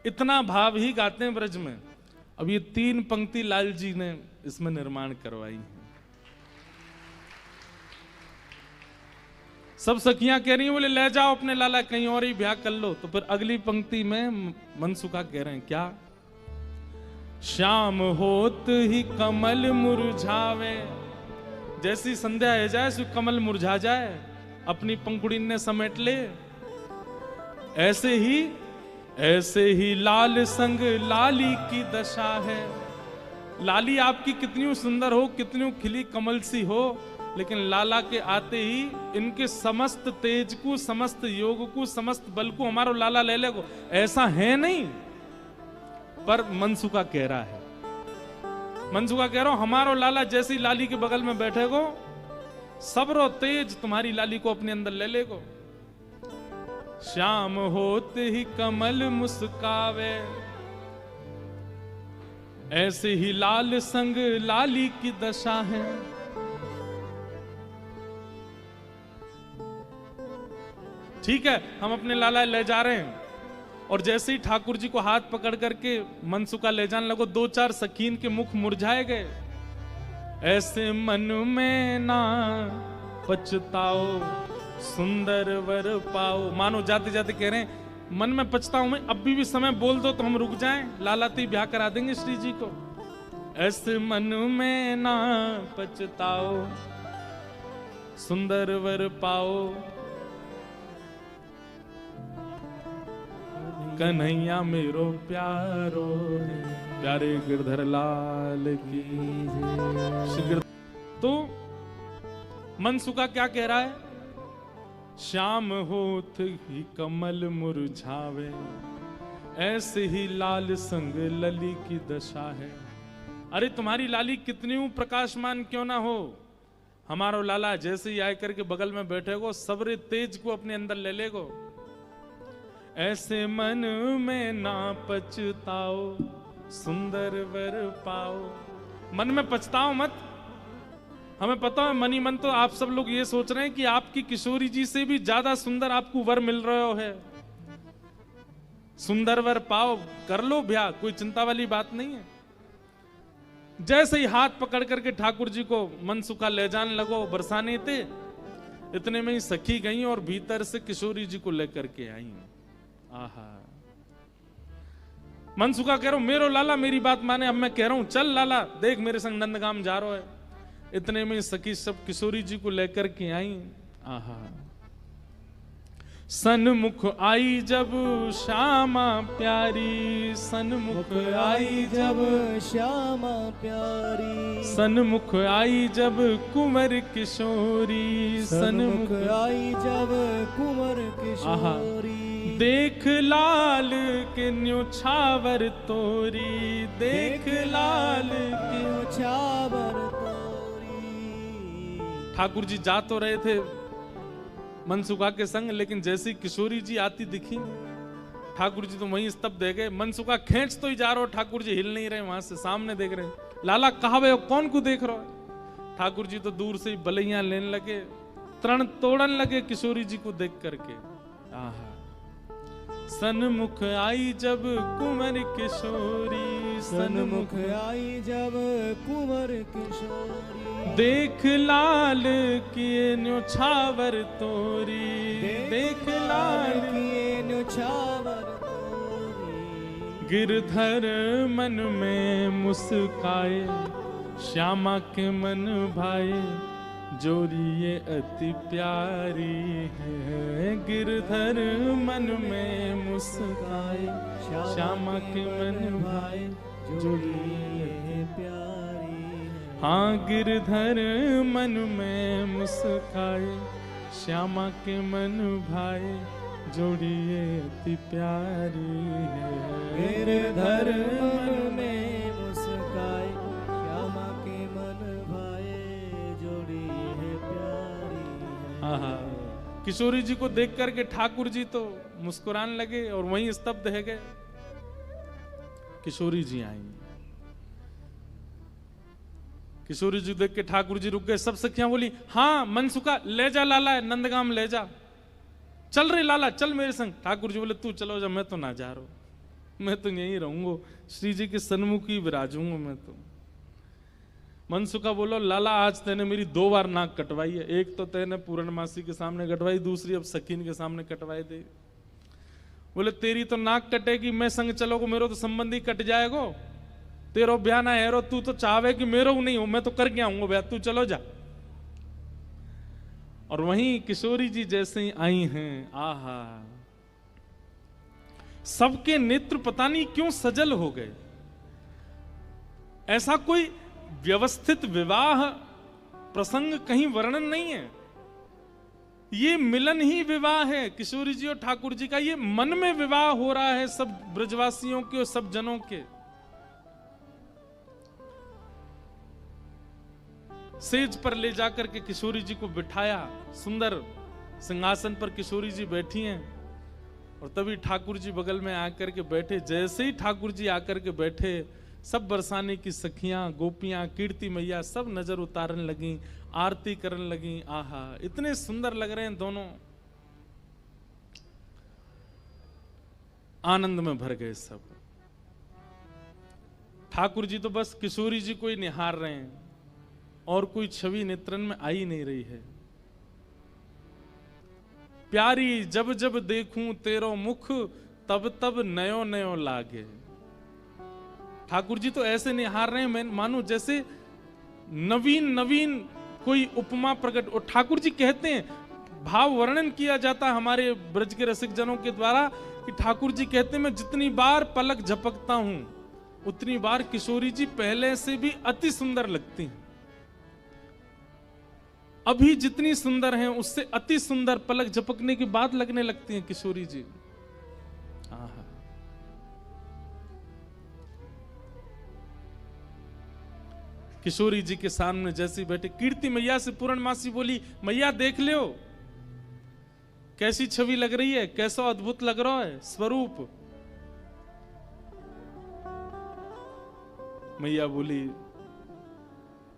A: इतना भाव ही गाते हैं ब्रज में। अब ये 3 पंक्ति लाल जी ने इसमें निर्माण करवाई है। सब सखियां कह रही हैं, बोले ले जाओ अपने लाला कहीं और ही ब्याह कर लो। तो फिर अगली पंक्ति में मनसुखा कह रहे हैं क्या? श्याम होत ही कमल मुरझावे, जैसी संध्या है जाए सो कमल मुरझा जाए, अपनी पंखुड़ी ने समेट ले, ऐसे ही लाल संग लाली की दशा है। लाली आपकी कितनी सुंदर हो, कितनी खिली कमल सी हो, लेकिन लाला के आते ही इनके समस्त तेज को, समस्त योग को, समस्त बल को हमारो लाला ले लेगो, ऐसा है नहीं। पर मनसुखा कह रहा है, मनसुखा कह रहा हूं, हमारो लाला जैसी लाली के बगल में बैठेगो, सबरो तेज तुम्हारी लाली को अपने अंदर ले लेगो। श्याम होते ही कमल मुस्कावे, ऐसे ही लाल संग लाली की दशा है। ठीक है, हम अपने लाला ले जा रहे हैं, और जैसे ही ठाकुर जी को हाथ पकड़ करके मनसुखा ले जाने लगो, 2-4 सखीन के मुख मुरझाए गए। ऐसे मन में ना पछताओ, सुंदर वर पाओ। मानो जाते जाते कह रहे हैं, मन में पछताऊं मैं, अभी भी समय बोल दो तो हम रुक जाएं, लाला ती ब्याह करा देंगे श्री जी को। ऐसे मन में ना पछताओ, सुंदर वर पाओ, कन्हैया मेरो प्यारो है, प्यारे गिरधर लाल की जय। तो मनसुखा क्या कह रहा है? श्याम होत ही कमल मुरझावे, ऐसे ही लाल संग लली की दशा है। अरे तुम्हारी लाली कितनी प्रकाशमान क्यों ना हो, हमारो लाला जैसे ही आकर के बगल में बैठेगो, सबरे तेज को अपने अंदर ले लेगो। ऐसे मन में ना पछताओ, सुंदर वर पाओ। मन में पछताओ मत। हमें पता है मन ही मन तो आप सब लोग ये सोच रहे हैं कि आपकी किशोरी जी से भी ज्यादा सुंदर आपको वर मिल रहा है। सुंदर वर पाओ, कर लो ब्याह, कोई चिंता वाली बात नहीं है। जैसे ही हाथ पकड़ करके ठाकुर जी को मनसुखा ले जाने लगो, बरसाने थे, इतने में ही सखी गई और भीतर से किशोरी जी को लेकर के आई। आहा, मनसुखा कह रहा हूं मेरो लाला मेरी बात माने, अब मैं कह रहा हूं चल लाला देख मेरे संग नंदगाम जा रहा है। इतने में सखी सब किशोरी जी को लेकर के आई। आहा सन्मुख आई जब श्यामा प्यारी, सन्मुख आई जब
B: श्यामा प्यारी,
A: सन्मुख आई जब कुंवर किशोरी,
B: सन्मुख आई जब कुंवर
A: आहा
B: किशोरी,
A: देख लाल के न्योछावर तोरी, देख लाल के
B: न्योछावर तोरी।
A: ठाकुर जी जा तो रहे थे मनसुखा के संग, लेकिन जैसी किशोरी जी आती दिखी ठाकुर जी तो वहीं स्तब्ध रह गए। मनसुखा खींच तो ही जा रहा हो, ठाकुर जी हिल नहीं रहे, वहां से सामने देख रहे हैं। लाला कहा वे कौन को देख रहा है? ठाकुर जी तो दूर से ही बलैया लेने लगे, तरण तोड़न लगे किशोरी जी को देख करके। आहा सन्मुख आई जब कुंवर किशोरी,
B: सन्मुख आई जब कुंवर किशोरी,
A: देख लाल किए न्योछावर तोरी, देख लाल
B: किए न्योछावर तोरी।
A: गिरधर मन में मुस्काए, श्यामा के मन भाए, जोरी ये अति प्यारी है। गिरधर मन में मुस्काए, श्यामा के मन भाए, जोरी ये
B: प्यारी है।
A: हाँ गिरधर मन में मुस्काए, श्यामा के मन भाए, जोड़ी ये अति प्यारी है।
B: गिरधर मन में मुस्काए, श्यामा के मन भाए, जोड़ी है प्यारी है।
A: आहा किशोरी जी को देख करके ठाकुर जी तो मुस्कुराने लगे और वहीं स्तब्ध रह गए। किशोरी जी आई, किशोरी जी देख के ठाकुर जी रुक गए। सब सखियां बोली हाँ मनसुखा ले जा लाला, नंदगाम ले जा, चल रे लाला चल मेरे संग। ठाकुर जी बोले तू चलो जा, मैं तो ना जा रहा हूं, मैं तो यहीं रहूंगा, श्री जी के सन्मुख ही विराजूंगा मैं तो। मनसुखा बोलो लाला आज तेने मेरी 2 बार नाक कटवाई है, एक तो तेने पूर्णमासी के सामने कटवाई, दूसरी अब सकीन के सामने कटवाई दे। बोले तेरी तो नाक कटेगी, मैं संग चलोगे मेरो तो संबंधी कट जाएगो, तेरो ब्याह ना हैरो, तू तो चाहे कि मेरो नहीं हो, मैं तो कर गया हूँ ब्याह, तू चलो जा। और वहीं किशोरी जी जैसे ही आई हैं, आहा सबके नेत्र पता नहीं क्यों सजल हो गए। ऐसा कोई व्यवस्थित विवाह प्रसंग कहीं वर्णन नहीं है, ये मिलन ही विवाह है किशोरी जी और ठाकुर जी का। ये मन में विवाह हो रहा है सब ब्रजवासियों के और सब जनों के। सेज पर ले जाकर के किशोरी जी को बिठाया, सुंदर सिंहासन पर किशोरी जी बैठी हैं और तभी ठाकुर जी बगल में आकर के बैठे। जैसे ही ठाकुर जी आकर के बैठे, सब बरसाने की सखियां, गोपियां, कीर्ति मैया सब नजर उतारने लगी, आरती करने लगी। आहा इतने सुंदर लग रहे हैं दोनों, आनंद में भर गए सब। ठाकुर जी तो बस किशोरी जी को ही निहार रहे हैं और कोई छवि नेत्रन में आ ही नहीं रही है। प्यारी जब जब देखूं तेरो मुख, तब तब नयो नयो लागे। ठाकुर जी तो ऐसे निहार रहे हैं मानो जैसे नवीन नवीन कोई उपमा प्रकट। और ठाकुर जी कहते हैं, भाव वर्णन किया जाता है हमारे ब्रज के रसिक जनों के द्वारा कि ठाकुर जी कहते हैं मैं जितनी बार पलक झपकता हूं उतनी बार किशोरी जी पहले से भी अति सुंदर लगती हैं। अभी जितनी सुंदर हैं उससे अति सुंदर पलक झपकने के बाद लगने लगती हैं किशोरी जी। आहा किशोरी जी के सामने जैसी बैठे, कीर्ति मैया से पूर्णमासी बोली मैया देख लो कैसी छवि लग रही है, कैसा अद्भुत लग रहा है स्वरूप। मैया बोली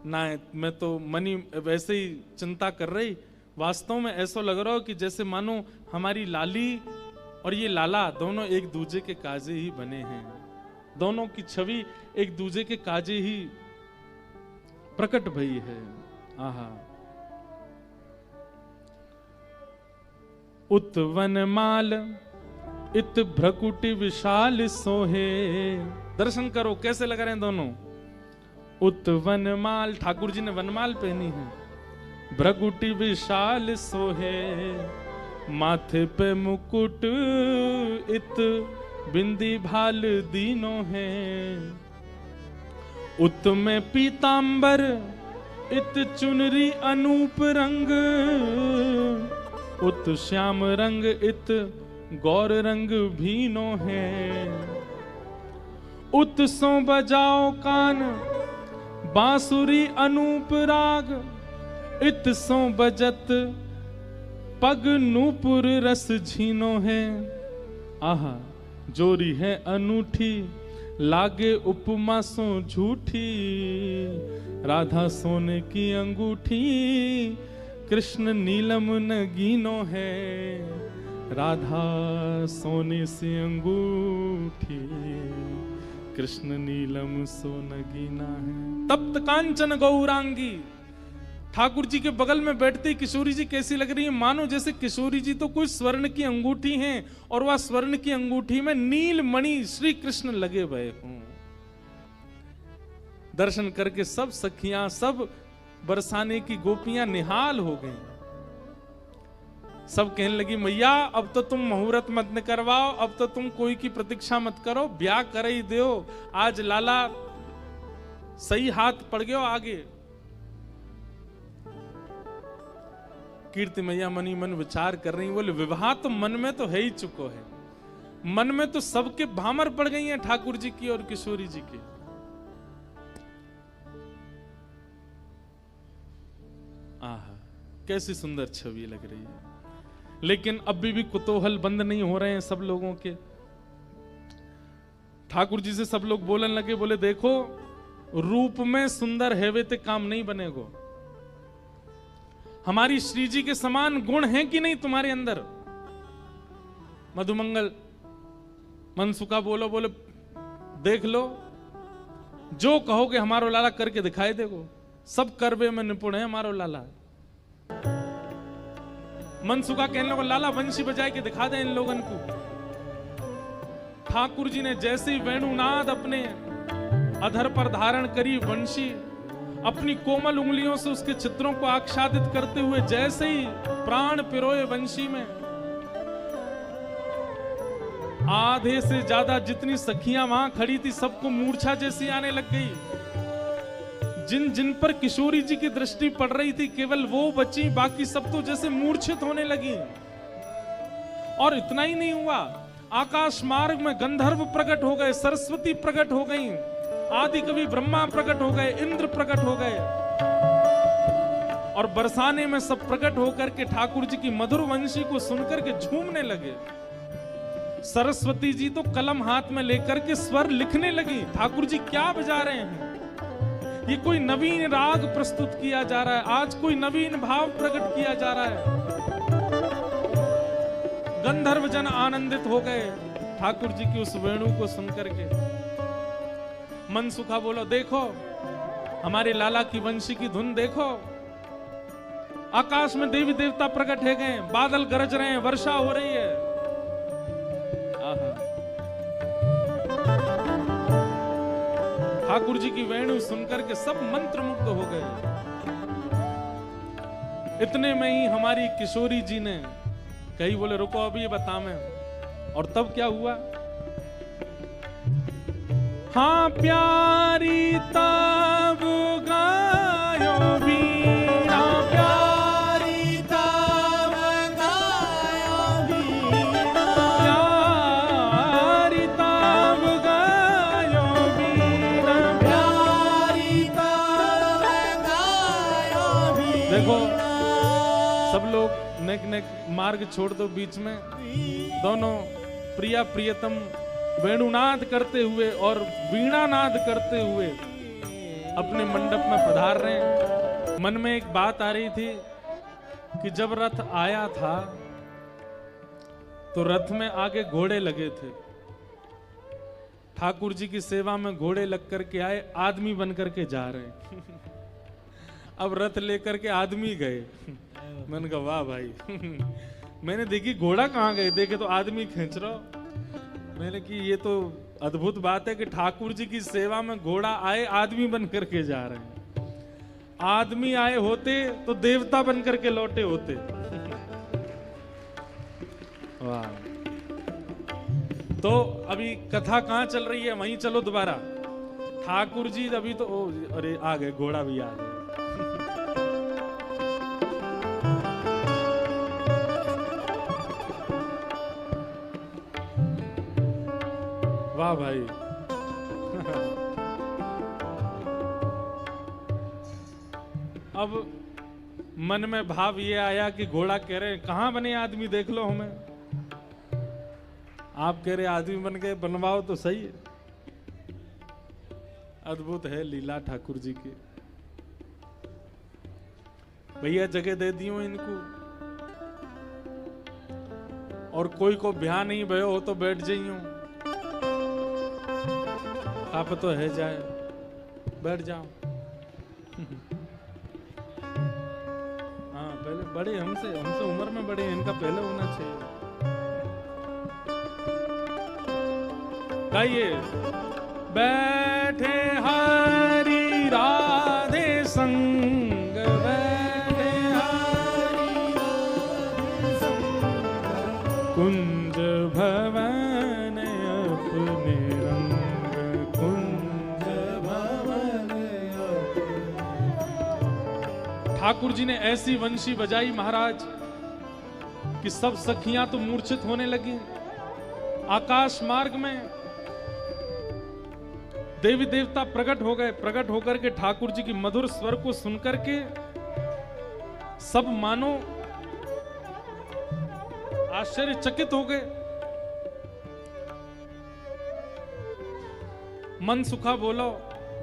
A: ना मैं तो मनी वैसे ही चिंता कर रही, वास्तव में ऐसा लग रहा हो कि जैसे मानो हमारी लाली और ये लाला दोनों एक दूजे के काजे ही बने हैं, दोनों की छवि एक दूजे के काजे ही प्रकट भई है। आहा उत्वन माल इत भ्रकुटी विशाल सोहे। दर्शन करो कैसे लग रहे हैं दोनों। उत वनमाल, ठाकुर जी ने वनमाल पहनी है। भ्रकुटी विशाल सोहे, माथे पे मुकुट इत बिंदी भाल दीनो है। उत में पीतांबर इत चुनरी अनूप रंग, उत श्याम रंग इत गौर रंग भीनो है। उत सो बजाओ कान बांसुरी अनूप राग, इत सो बजत पग नूपुर रस झीनो है। आहा जोरी है अनूठी, लागे उपमा सो झूठी। राधा सोने की अंगूठी, कृष्ण नीलम नगीनो है। राधा सोने से अंगूठी, कृष्ण नीलम सो नगीना है। तप्त कांचन गौरांगी, ठाकुर जी के बगल में बैठते किशोरी जी कैसी लग रही है, मानो जैसे किशोरी जी तो कोई स्वर्ण की अंगूठी हैं और वह स्वर्ण की अंगूठी में नील मणि श्री कृष्ण लगे हुए हों। दर्शन करके सब सखियां, सब बरसाने की गोपियां निहाल हो गईं। सब कहने लगी मैया अब तो तुम मुहूर्त मत न करवाओ, अब तो तुम कोई की प्रतीक्षा मत करो, ब्याह कर ही दो। आज लाला सही हाथ पड़ गयो आगे। कीर्ति मैया मनी मन विचार कर रही, बोले विवाह तो मन में तो है ही चुको है, मन में तो सबके भामर पड़ गई हैं ठाकुर जी की और किशोरी जी की। आहा कैसी सुंदर छवि लग रही है। लेकिन अभी भी कुतूहल बंद नहीं हो रहे हैं सब लोगों के। ठाकुर जी से सब लोग बोलने लगे, बोले देखो रूप में सुंदर है वे ते काम नहीं बनेगो। हमारी श्री जी के समान गुण हैं कि नहीं तुम्हारे अंदर। मधुमंगल मनसुखा बोलो, बोले देख लो जो कहोगे हमारो लाला करके दिखाई देगो, सब करवे में निपुण है हमारो लाला। मनसुखा कहने लगा लाला वंशी बजाए के दिखा दे इन लोगन को। ठाकुर जी ने जैसे ही वेणुनाद अपने अधर पर धारण करी, वंशी अपनी कोमल उंगलियों से उसके चित्रों को आच्छादित करते हुए जैसे ही प्राण पिरोए वंशी में, आधे से ज्यादा जितनी सखियां वहां खड़ी थी सबको मूर्छा जैसी आने लग गई। जिन जिन पर किशोरी जी की दृष्टि पड़ रही थी केवल वो बची, बाकी सब तो जैसे मूर्छित होने लगी। और इतना ही नहीं हुआ, आकाश मार्ग में गंधर्व प्रकट हो गए, सरस्वती प्रकट हो गई, आदि कवि ब्रह्मा प्रकट हो गए, इंद्र प्रकट हो गए। और बरसाने में सब प्रकट होकर के ठाकुर जी की मधुर वंशी को सुनकर के झूमने लगे। सरस्वती जी तो कलम हाथ में लेकर के स्वर लिखने लगी, ठाकुर जी क्या बजा रहे हैं, ये कोई नवीन राग प्रस्तुत किया जा रहा है, आज कोई नवीन भाव प्रकट किया जा रहा है। गंधर्व जन आनंदित हो गए ठाकुर जी की उस वेणु को सुनकर के। मनसुखा बोलो देखो हमारे लाला की वंशी की धुन देखो, आकाश में देवी देवता प्रकट है गए, बादल गरज रहे हैं, वर्षा हो रही है। ठाकुर जी की वेणु सुनकर के सब मंत्रमुग्ध हो गए। इतने में ही हमारी किशोरी जी ने कही, बोले रुको अभी ये बता मैं। और तब क्या हुआ, हाँ प्यारी तब गायो वीणा, प्यारी तब गायो वीणा, प्यारी तब गायो वीणा, प्यारी तब गायो वीणा। देखो सब लोग नेक नेक मार्ग छोड़ दो, बीच में दोनों प्रिया प्रियतम वेणुनाद करते हुए और वीणानाद करते हुए अपने मंडप में पधार रहे हैं। मन में एक बात आ रही थी कि जब रथ आया था तो रथ में आगे घोड़े लगे थे, ठाकुर जी की सेवा में घोड़े लग करके आए, आदमी बन करके जा रहे अब रथ लेकर के आदमी गए। मैंने कहा वाह भाई मैंने देखी घोड़ा कहाँ गए, देखे तो आदमी खींच रहा। मैंने कि ये तो अद्भुत बात है कि ठाकुर जी की सेवा में घोड़ा आए आदमी बन करके जा रहे हैं। आदमी आए होते तो देवता बन करके लौटे होते। वाह। तो अभी कथा कहाँ चल रही है, वहीं चलो दोबारा। ठाकुर जी अभी तो अरे आ गए, घोड़ा भी आ गए। वाह भाई। अब मन में भाव ये आया कि घोड़ा कह रहे कहां बने आदमी, देख लो हमें। आप कह रहे आदमी बन के बनवाओ तो सही है। अद्भुत है लीला ठाकुर जी की। भैया जगह दे दियो इनको, और कोई को ब्याह नहीं भयो हो तो बैठ जाइयो। आप तो है जाए, बैठ जाओ। हाँ पहले बड़े हमसे उम्र में बड़े, इनका पहले होना चाहिए। गाइए। बैठे हरि राधे संग, बैठे हरि राधे संग, कुंज भवन अपने रंग, कुंज भवन अपने। ठाकुर जी ने ऐसी वंशी बजाई महाराज कि सब सखियां तो मूर्छित होने लगी। आकाश मार्ग में देवी देवता प्रकट हो गए। प्रकट होकर के ठाकुर जी की मधुर स्वर को सुनकर के सब मानो आश्चर्यचकित हो गए। मन सुखा बोलो,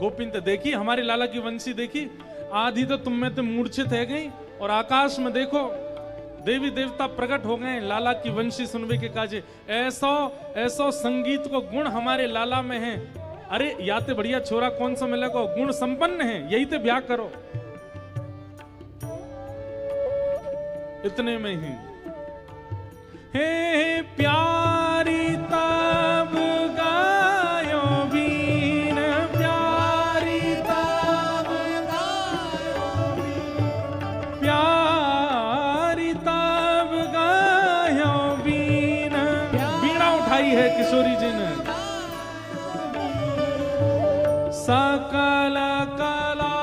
A: गोपिन तो देखी हमारे लाला की वंशी देखी, आधी तो तुम में तो मूर्छित है गई, और आकाश में देखो देवी देवता प्रकट हो गए लाला की वंशी सुनवे के काजे। ऐसो ऐसो संगीत को गुण हमारे लाला में है। अरे याते बढ़िया छोरा कौन सा मिलेगा, गुण संपन्न है, यही तो ब्याह करो। इतने में ही हे प्यारी तब गायो बीन, प्यारी तब गायो बीन, प्यारी तब गायो बीन। बीड़ा उठाई है किशोरी जी ने। सकल कला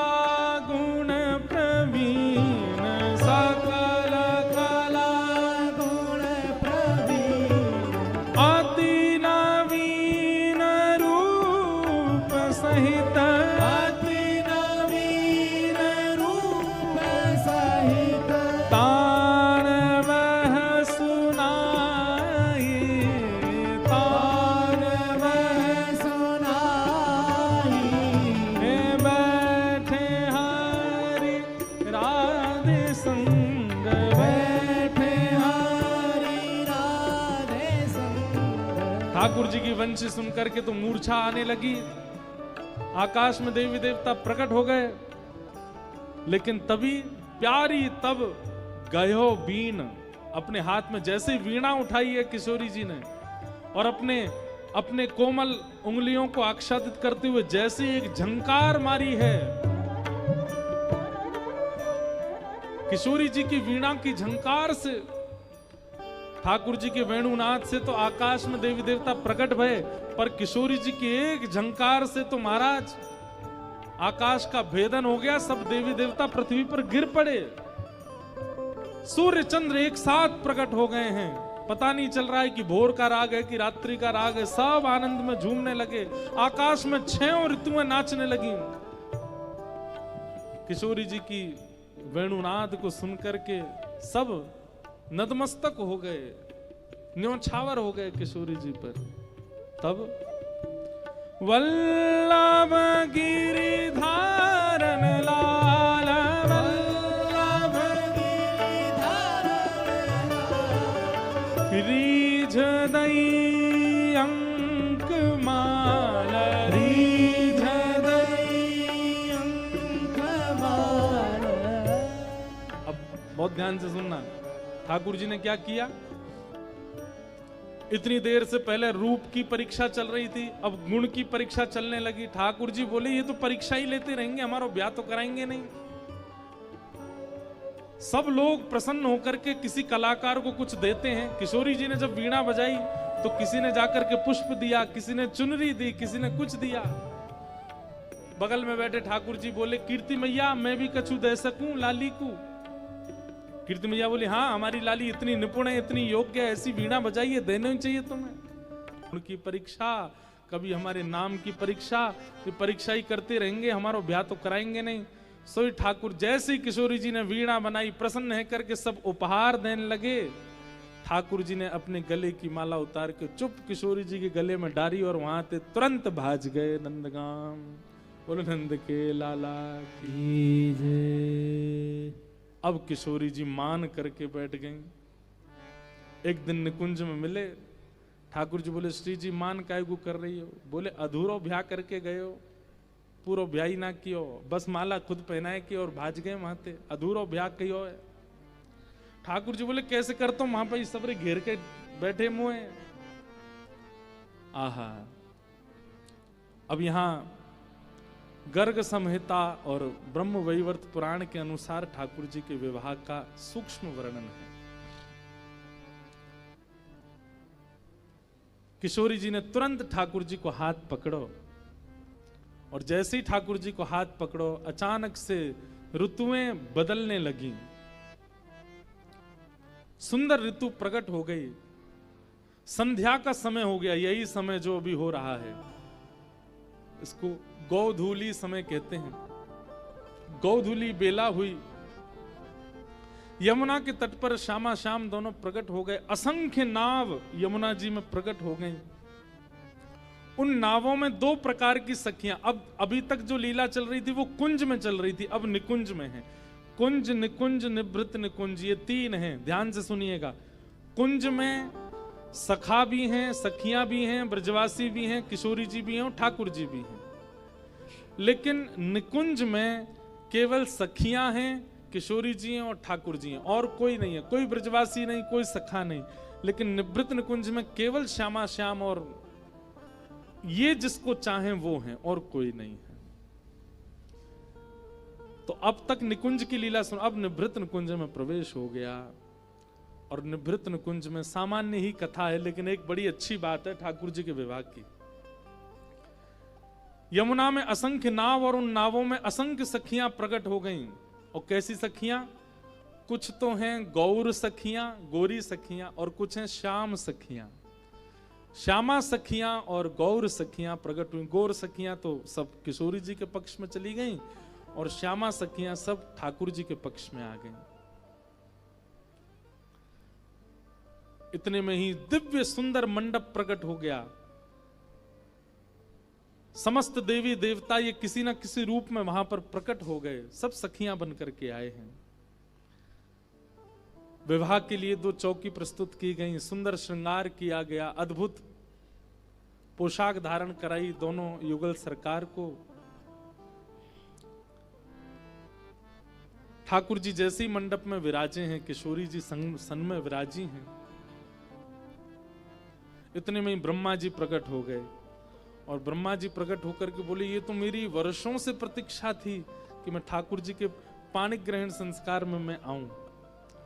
A: गुण प्रवीण, सकल कला गुण प्रवीण, अति नवीन रूप सहित, अति नवीन रूप सहित, तान वह सुनाई, तान वह सुनाई। बैठे हरि राधे संग, बैठे हरि राधे संग। ठाकुर जी की वंशी सुनकर के तो मूर्छा आने लगी। आकाश में देवी देवता प्रकट हो गए। लेकिन तभी प्यारी तब गयो बीन, अपने हाथ में जैसे वीणा उठाई है किशोरी जी ने, और अपने कोमल उंगलियों को आच्छादित करते हुए जैसे एक झंकार मारी है। किशोरी जी की वीणा की झंकार से, ठाकुर जी के वेणुनाथ से तो आकाश में देवी देवता प्रकट भये, पर किशोरी जी की एक झंकार से तो महाराज आकाश का भेदन हो गया। सब देवी देवता पृथ्वी पर गिर पड़े। सूर्य चंद्र एक साथ प्रकट हो गए हैं। पता नहीं चल रहा है कि भोर का राग है कि रात्रि का राग है। सब आनंद में झूमने लगे। आकाश में 6 ऋतुएं नाचने लगी। किशोरी जी की वेणुनाद को सुनकर के सब नतमस्तक हो गए, न्योछावर हो गए किशोरी जी पर। तब वल्लभ गिरिधारन लाल, वल्लभ गिरिधारन लाल, रीझ दई अंक माल, रीझ दई अंक माल। अब बहुत ध्यान से सुनना, ठाकुर जी ने क्या किया? इतनी देर से पहले रूप की परीक्षा चल रही थी, अब गुण की परीक्षा चलने लगी। ठाकुर जी बोले ये तो परीक्षा ही लेते रहेंगे, हमारा ब्याह तो कराएंगे नहीं। सब लोग प्रसन्न होकर के किसी कलाकार को कुछ देते हैं। किशोरी जी ने जब वीणा बजाई तो किसी ने जाकर के पुष्प दिया, किसी ने चुनरी दी, किसी ने कुछ दिया। बगल में बैठे ठाकुर जी बोले कीर्ति मैया मैं भी कछु दे सकूं लाली को। कीर्ति मैया बोली हाँ हमारी लाली इतनी निपुण है, इतनी योग्य है, ऐसी वीणा बजाइए, देना ही चाहिए तुम्हें। उनकी परीक्षा, कभी हमारे नाम की परीक्षा, ये परीक्षा ही करते रहेंगे, हमारा ब्याह तो कराएंगे नहीं। सोई ठाकुर जैसे ही किशोरी जी ने वीणा बनाई, प्रसन्न है करके सब उपहार देने लगे। ठाकुर जी ने अपने गले की माला उतार के चुप किशोरी जी के गले में डाली और वहां से तुरंत भाज गए नंदगाम। बोलो नंद के लाला की जय। अब किशोरी जी मान करके बैठ गई। एक दिन निकुंज में मिले, ठाकुर जी बोले श्री जी मान काय को कर रही हो? बोले अधूरो ब्याह करके गए हो, पूरो ब्याह ही ना कियो, बस माला खुद पहनाए की और भाज गए वहां ते, अधूरो ब्याह कियो है। ठाकुर जी बोले कैसे करता हूं, वहां पर सबरे घेर के बैठे मुए। आहा, अब यहां गर्ग संहिता और ब्रह्म वैवर्त पुराण के अनुसार ठाकुर जी के विवाह का सूक्ष्म वर्णन है। किशोरी जी ने तुरंत ठाकुर जी को हाथ पकड़ो और जैसे ही ठाकुर जी को हाथ पकड़ो अचानक से ऋतुएं बदलने लगी, सुंदर ऋतु प्रकट हो गई। संध्या का समय हो गया, यही समय जो अभी हो रहा है, इसको गोधूली समय कहते हैं। गोधूली बेला हुई, यमुना के तट पर श्यामा श्याम दोनों प्रकट हो गए। असंख्य नाव यमुना जी में प्रकट हो गई। उन नावों में दो प्रकार की सखियां, अब अभी तक जो लीला चल रही थी वो कुंज में चल रही थी, अब निकुंज में है। कुंज, निकुंज, निभृत निकुंज, ये तीन हैं, ध्यान से सुनिएगा। कुंज में सखा भी हैं, सखियां भी हैं, ब्रजवासी भी हैं, किशोरी जी भी हैं और ठाकुर जी भी हैं। लेकिन निकुंज में केवल सखियां हैं, किशोरी जी हैं और ठाकुर जी हैं, और कोई नहीं है, कोई ब्रजवासी नहीं, कोई सखा नहीं। लेकिन निवृत्त निकुंज में केवल श्यामा श्याम और ये जिसको चाहें वो हैं, और कोई नहीं है। तो अब तक निकुंज की लीला सुन, अब निवृत्त निकुंज में प्रवेश हो गया। और निवृत्त निकुंज में सामान्य ही कथा है, लेकिन एक बड़ी अच्छी बात है ठाकुर जी के विवाह की। यमुना में असंख्य नाव और उन नावों में असंख्य सखियां प्रकट हो गईं। और कैसी सखियां? कुछ तो हैं गौर सखियां, गोरी सखियां, और कुछ हैं श्याम सखियां। श्यामा सखियां और गौर सखियां प्रकट हुई। गौर सखियां तो सब किशोरी जी के पक्ष में चली गईं और श्यामा सखियां सब ठाकुर जी के पक्ष में आ गईं। इतने में ही दिव्य सुंदर मंडप प्रकट हो गया। समस्त देवी देवता ये किसी ना किसी रूप में वहां पर प्रकट हो गए, सब सखियां बनकर के आए हैं। विवाह के लिए दो चौकी प्रस्तुत की गई, सुंदर श्रृंगार किया गया, अद्भुत पोशाक धारण कराई दोनों युगल सरकार को। ठाकुर जी जैसे ही मंडप में विराजे हैं, किशोरी जी सन में विराजी हैं। इतने में ही ब्रह्मा जी प्रकट हो गए और ब्रह्मा जी प्रकट होकर के बोले ये तो मेरी वर्षों से प्रतीक्षा थी कि मैं ठाकुर जी के पाणिक ग्रहण संस्कार में मैं आऊं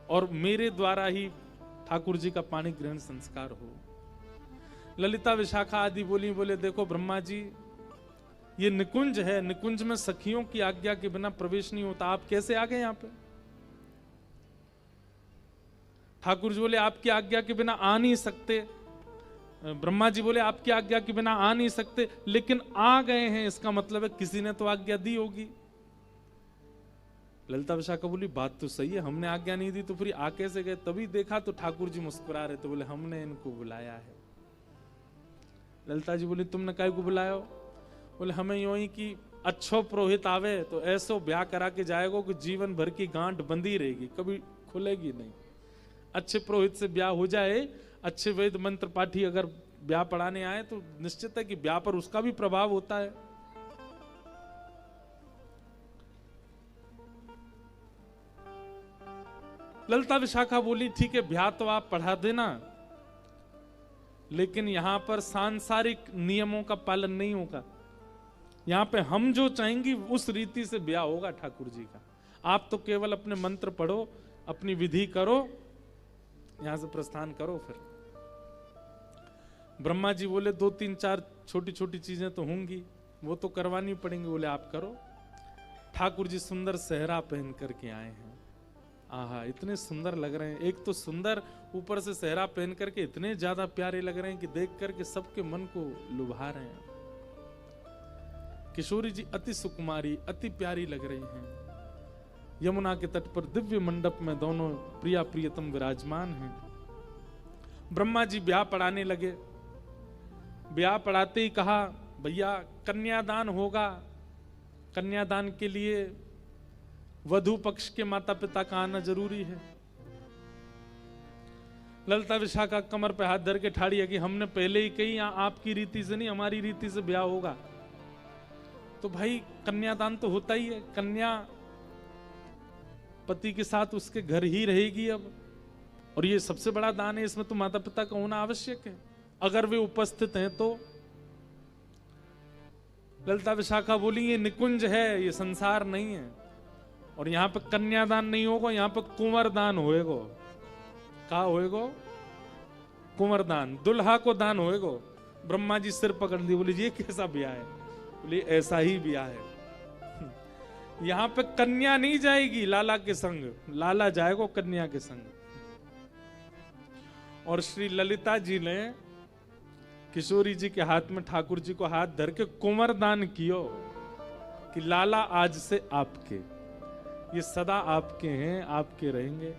A: और मेरे द्वारा ही ठाकुर जी का पाणिक ग्रहण संस्कार हो। ललिता विशाखा आदि बोले देखो ब्रह्मा जी, ये निकुंज है, निकुंज में सखियों की आज्ञा के बिना प्रवेश नहीं होता, आप कैसे आ गए यहां पे? ठाकुर जी बोले आपकी आज्ञा के बिना आ नहीं सकते। ब्रह्मा जी बोले आपकी आज्ञा के बिना आ नहीं सकते, लेकिन आ गए हैं, इसका मतलब है किसी ने तो आज्ञा दी होगी। ललिता विशाखा बोली बात तो सही है, हमने आज्ञा नहीं दी तो फिर आ कैसे गए? तभी देखा तो ठाकुर जी मुस्कुरा रहे, तो बोले हमने इनको बुलाया है। ललिता जी बोली तुमने काय को बुलाया हो? बोले हमें यूं ही कि अच्छो पुरोहित आवे तो ऐसो ब्याह करा के जाएगा कि जीवन भर की गांठ बंदी रहेगी, कभी खुलेगी नहीं। अच्छे पुरोहित से ब्याह हो जाए, अच्छे वेद मंत्र पाठी अगर ब्याह पढ़ाने आए तो निश्चित है कि ब्याह पर उसका भी प्रभाव होता है। ललिता विशाखा बोली ठीक है ब्याह तो आप पढ़ा देना, लेकिन यहां पर सांसारिक नियमों का पालन नहीं होगा। यहां पे हम जो चाहेंगे उस रीति से ब्याह होगा ठाकुर जी का। आप तो केवल अपने मंत्र पढ़ो, अपनी विधि करो, यहां से प्रस्थान करो। फिर ब्रह्मा जी बोले 2-3-4 छोटी छोटी चीजें तो होंगी, वो तो करवानी पड़ेंगी। बोले आप करो। ठाकुर जी सुंदर सेहरा पहन करके आए हैं। आहा, इतने सुंदर लग रहे हैं। एक तो सुंदर, ऊपर से सेहरा पहन करके इतने ज्यादा प्यारे लग रहे हैं कि देख करके सबके मन को लुभा रहे हैं। किशोरी जी अति सुकुमारी, अति प्यारी लग रही हैं। यमुना के तट पर दिव्य मंडप में दोनों प्रिया प्रियतम विराजमान हैं। ब्रह्मा जी ब्याह पढ़ाने लगे। ब्याह पढ़ाते ही कहा, भैया कन्यादान होगा। कन्यादान के लिए वधु पक्ष के माता पिता का आना जरूरी है। ललिता विशाखा कमर पे हाथ धर के ठाड़ी है कि हमने पहले ही कही आपकी रीति से नहीं, हमारी रीति से ब्याह होगा। तो भाई कन्यादान तो होता ही है। कन्या पति के साथ उसके घर ही रहेगी अब, और ये सबसे बड़ा दान है। इसमें तो माता पिता का होना आवश्यक है, अगर वे उपस्थित हैं तो। ललिता विशाखा बोली ये निकुंज है, ये संसार नहीं है, और यहां पे कन्यादान नहीं होगा, यहां पे कुंवर दान होएगो। कहा होएगो? कुंवर दान, दुल्हा को दान होएगो। ब्रह्मा जी सिर पकड़ ली, बोली ये कैसा ब्याह है? बोली ऐसा ही ब्याह है। यहां पे कन्या नहीं जाएगी लाला के संग, लाला जाएगा कन्या के संग। और श्री ललिता जी ने किशोरी जी के हाथ में ठाकुर जी को हाथ धर के कुंवर दान कियो कि लाला आज से आपके, ये सदा आपके हैं, आपके रहेंगे।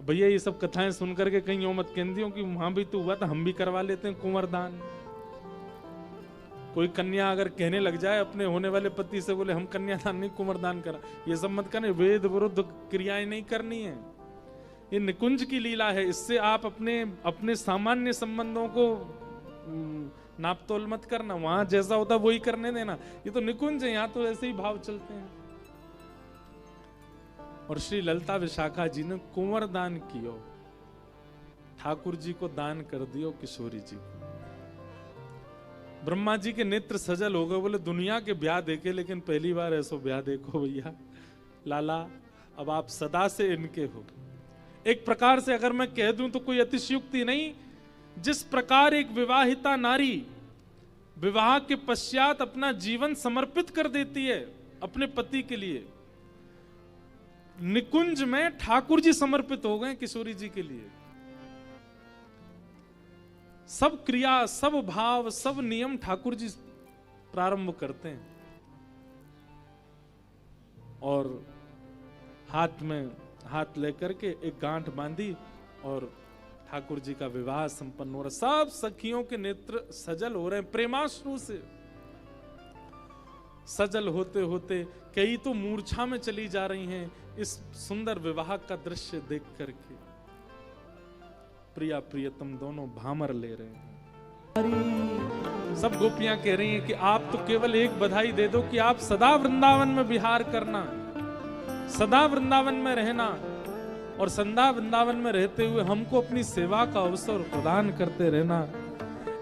A: भैया ये सब कथाएं सुन करके कहीं यो मत कह दियो कि वहां भी तो हुआ था, हम भी करवा लेते हैं कुंवर दान। कोई कन्या अगर कहने लग जाए अपने होने वाले पति से, बोले हम कन्यादान नहीं कुंवर दान करा, ये सब मत करने। वेद विरुद्ध क्रियाएं नहीं करनी है। ये निकुंज की लीला है। इससे आप अपने सामान्य संबंधों को नाप तोल मत करना। वहां जैसा होता वही करने देना। ये तो निकुंज है, यहाँ तो ऐसे ही भाव चलते हैं। और श्री ललिता विशाखा जी ने कुंवर दान कियो, ठाकुर जी को दान कर दियो किशोरी जी को। ब्रह्मा जी के नेत्र सजल हो गए। बोले दुनिया के ब्याह देखे, लेकिन पहली बार ऐसो ब्याह देखो भैया। लाला अब आप सदा से इनके हो। एक प्रकार से अगर मैं कह दूं तो कोई अतिशयुक्ति नहीं। जिस प्रकार एक विवाहिता नारी विवाह के पश्चात अपना जीवन समर्पित कर देती है अपने पति के लिए, निकुंज में ठाकुर जी समर्पित हो गए किशोरी जी के लिए। सब क्रिया, सब भाव, सब नियम ठाकुर जी प्रारंभ करते हैं। और हाथ में हाथ लेकर के एक गांठ बांधी और ठाकुर जी का विवाह संपन्न हो रहा। सब सखियों के नेत्र सजल हो रहे हैं प्रेमाश्रु से। सजल होते होते कई तो मूर्छा में चली जा रही हैं इस सुंदर विवाह का दृश्य देख करके। प्रिया प्रियतम दोनों भामर ले रहे हैं। सब गोपियां कह रही हैं कि आप तो केवल एक बधाई दे दो कि आप सदा वृंदावन में विहार करना, सदा वृंदावन में रहना, और सदा वृंदावन में रहते हुए हमको अपनी सेवा का अवसर प्रदान करते रहना।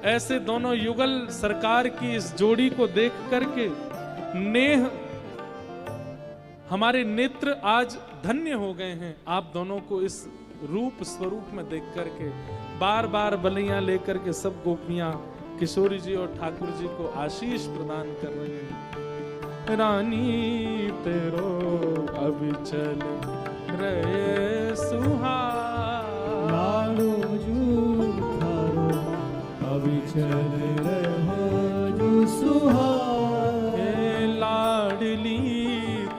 A: ऐसे दोनों युगल सरकार की इस जोड़ी को देख करके नेह हमारे नेत्र आज धन्य हो गए हैं। आप दोनों को इस रूप स्वरूप में देख करके बार बार बलियां लेकर के सब गोपियां किशोरी जी और ठाकुर जी को आशीष प्रदान कर रही हैं। रानी तेरो अविचल रहे सुहाग,
B: लाडो जू थारो अविचल रहो जू सुहाग।
A: लाडली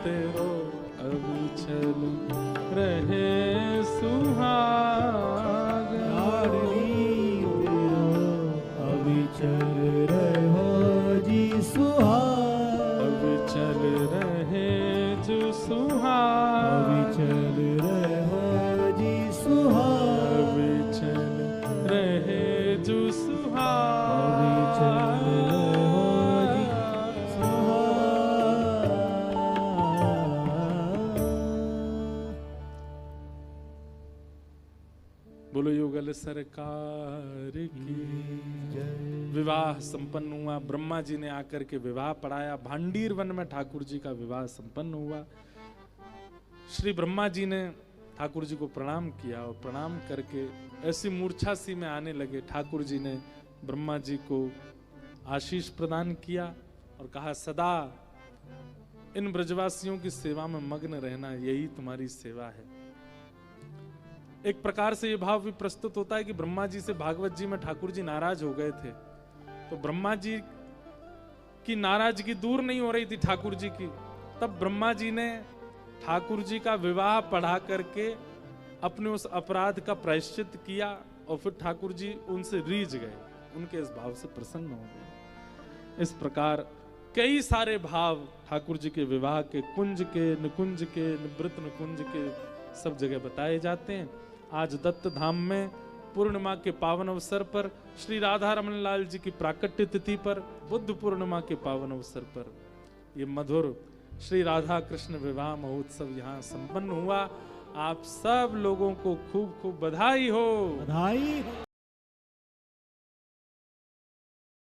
A: तेरो अविचल रहे सुहाग,
B: लाडली तेरो अविचल रहो जी सुहाग।
A: अविचल रहे जो सुहाग,
B: अविचल रहो जी सुहाग।
A: अविचल रहे जो सुहाग,
B: अविचल रहो जी सुहाग।
A: बोलो युगल सरकार की।
B: जय।
A: विवाह संपन्न हुआ, ब्रह्मा जी ने आकर के विवाह पढ़ाया, भांडीर वन में ठाकुर जी का विवाह संपन्न हुआ। श्री ब्रह्मा जी ने ठाकुर जी को प्रणाम किया और प्रणाम करके ऐसी मूर्छा सी में आने लगे। ठाकुर जी ने ब्रह्मा जी को आशीष प्रदान किया और कहा, सदा इन ब्रजवासियों की सेवा में मग्न रहना, यही तुम्हारी सेवा है। एक प्रकार से यह भाव भी प्रस्तुत होता है कि ब्रह्मा जी से भागवत जी में ठाकुर जी नाराज हो गए थे, तो ब्रह्मा जी की नाराजगी दूर नहीं हो रही थी ठाकुर जी की। तब ब्रह्मा जी ने ठाकुर जी का विवाह पढ़ा करके अपने उस अपराध का प्रायश्चित किया और फिर ठाकुर जी उनसे रीझ गए, उनके इस भाव से प्रसन्न हो गए। इस प्रकार कई सारे भाव ठाकुर जी के विवाह के, कुंज के, निकुंज के, निवृत्त निकुंज के सब जगह बताए जाते हैं। आज दत्त धाम में पूर्णिमा के पावन अवसर पर, श्री राधा रमन लाल जी की प्राकट्य तिथि पर, बुद्ध पूर्णिमा के पावन अवसर पर ये मधुर श्री राधा कृष्ण विवाह महोत्सव यहाँ संपन्न हुआ। आप सब लोगों को खूब खूब बधाई हो।
B: बधाई हो।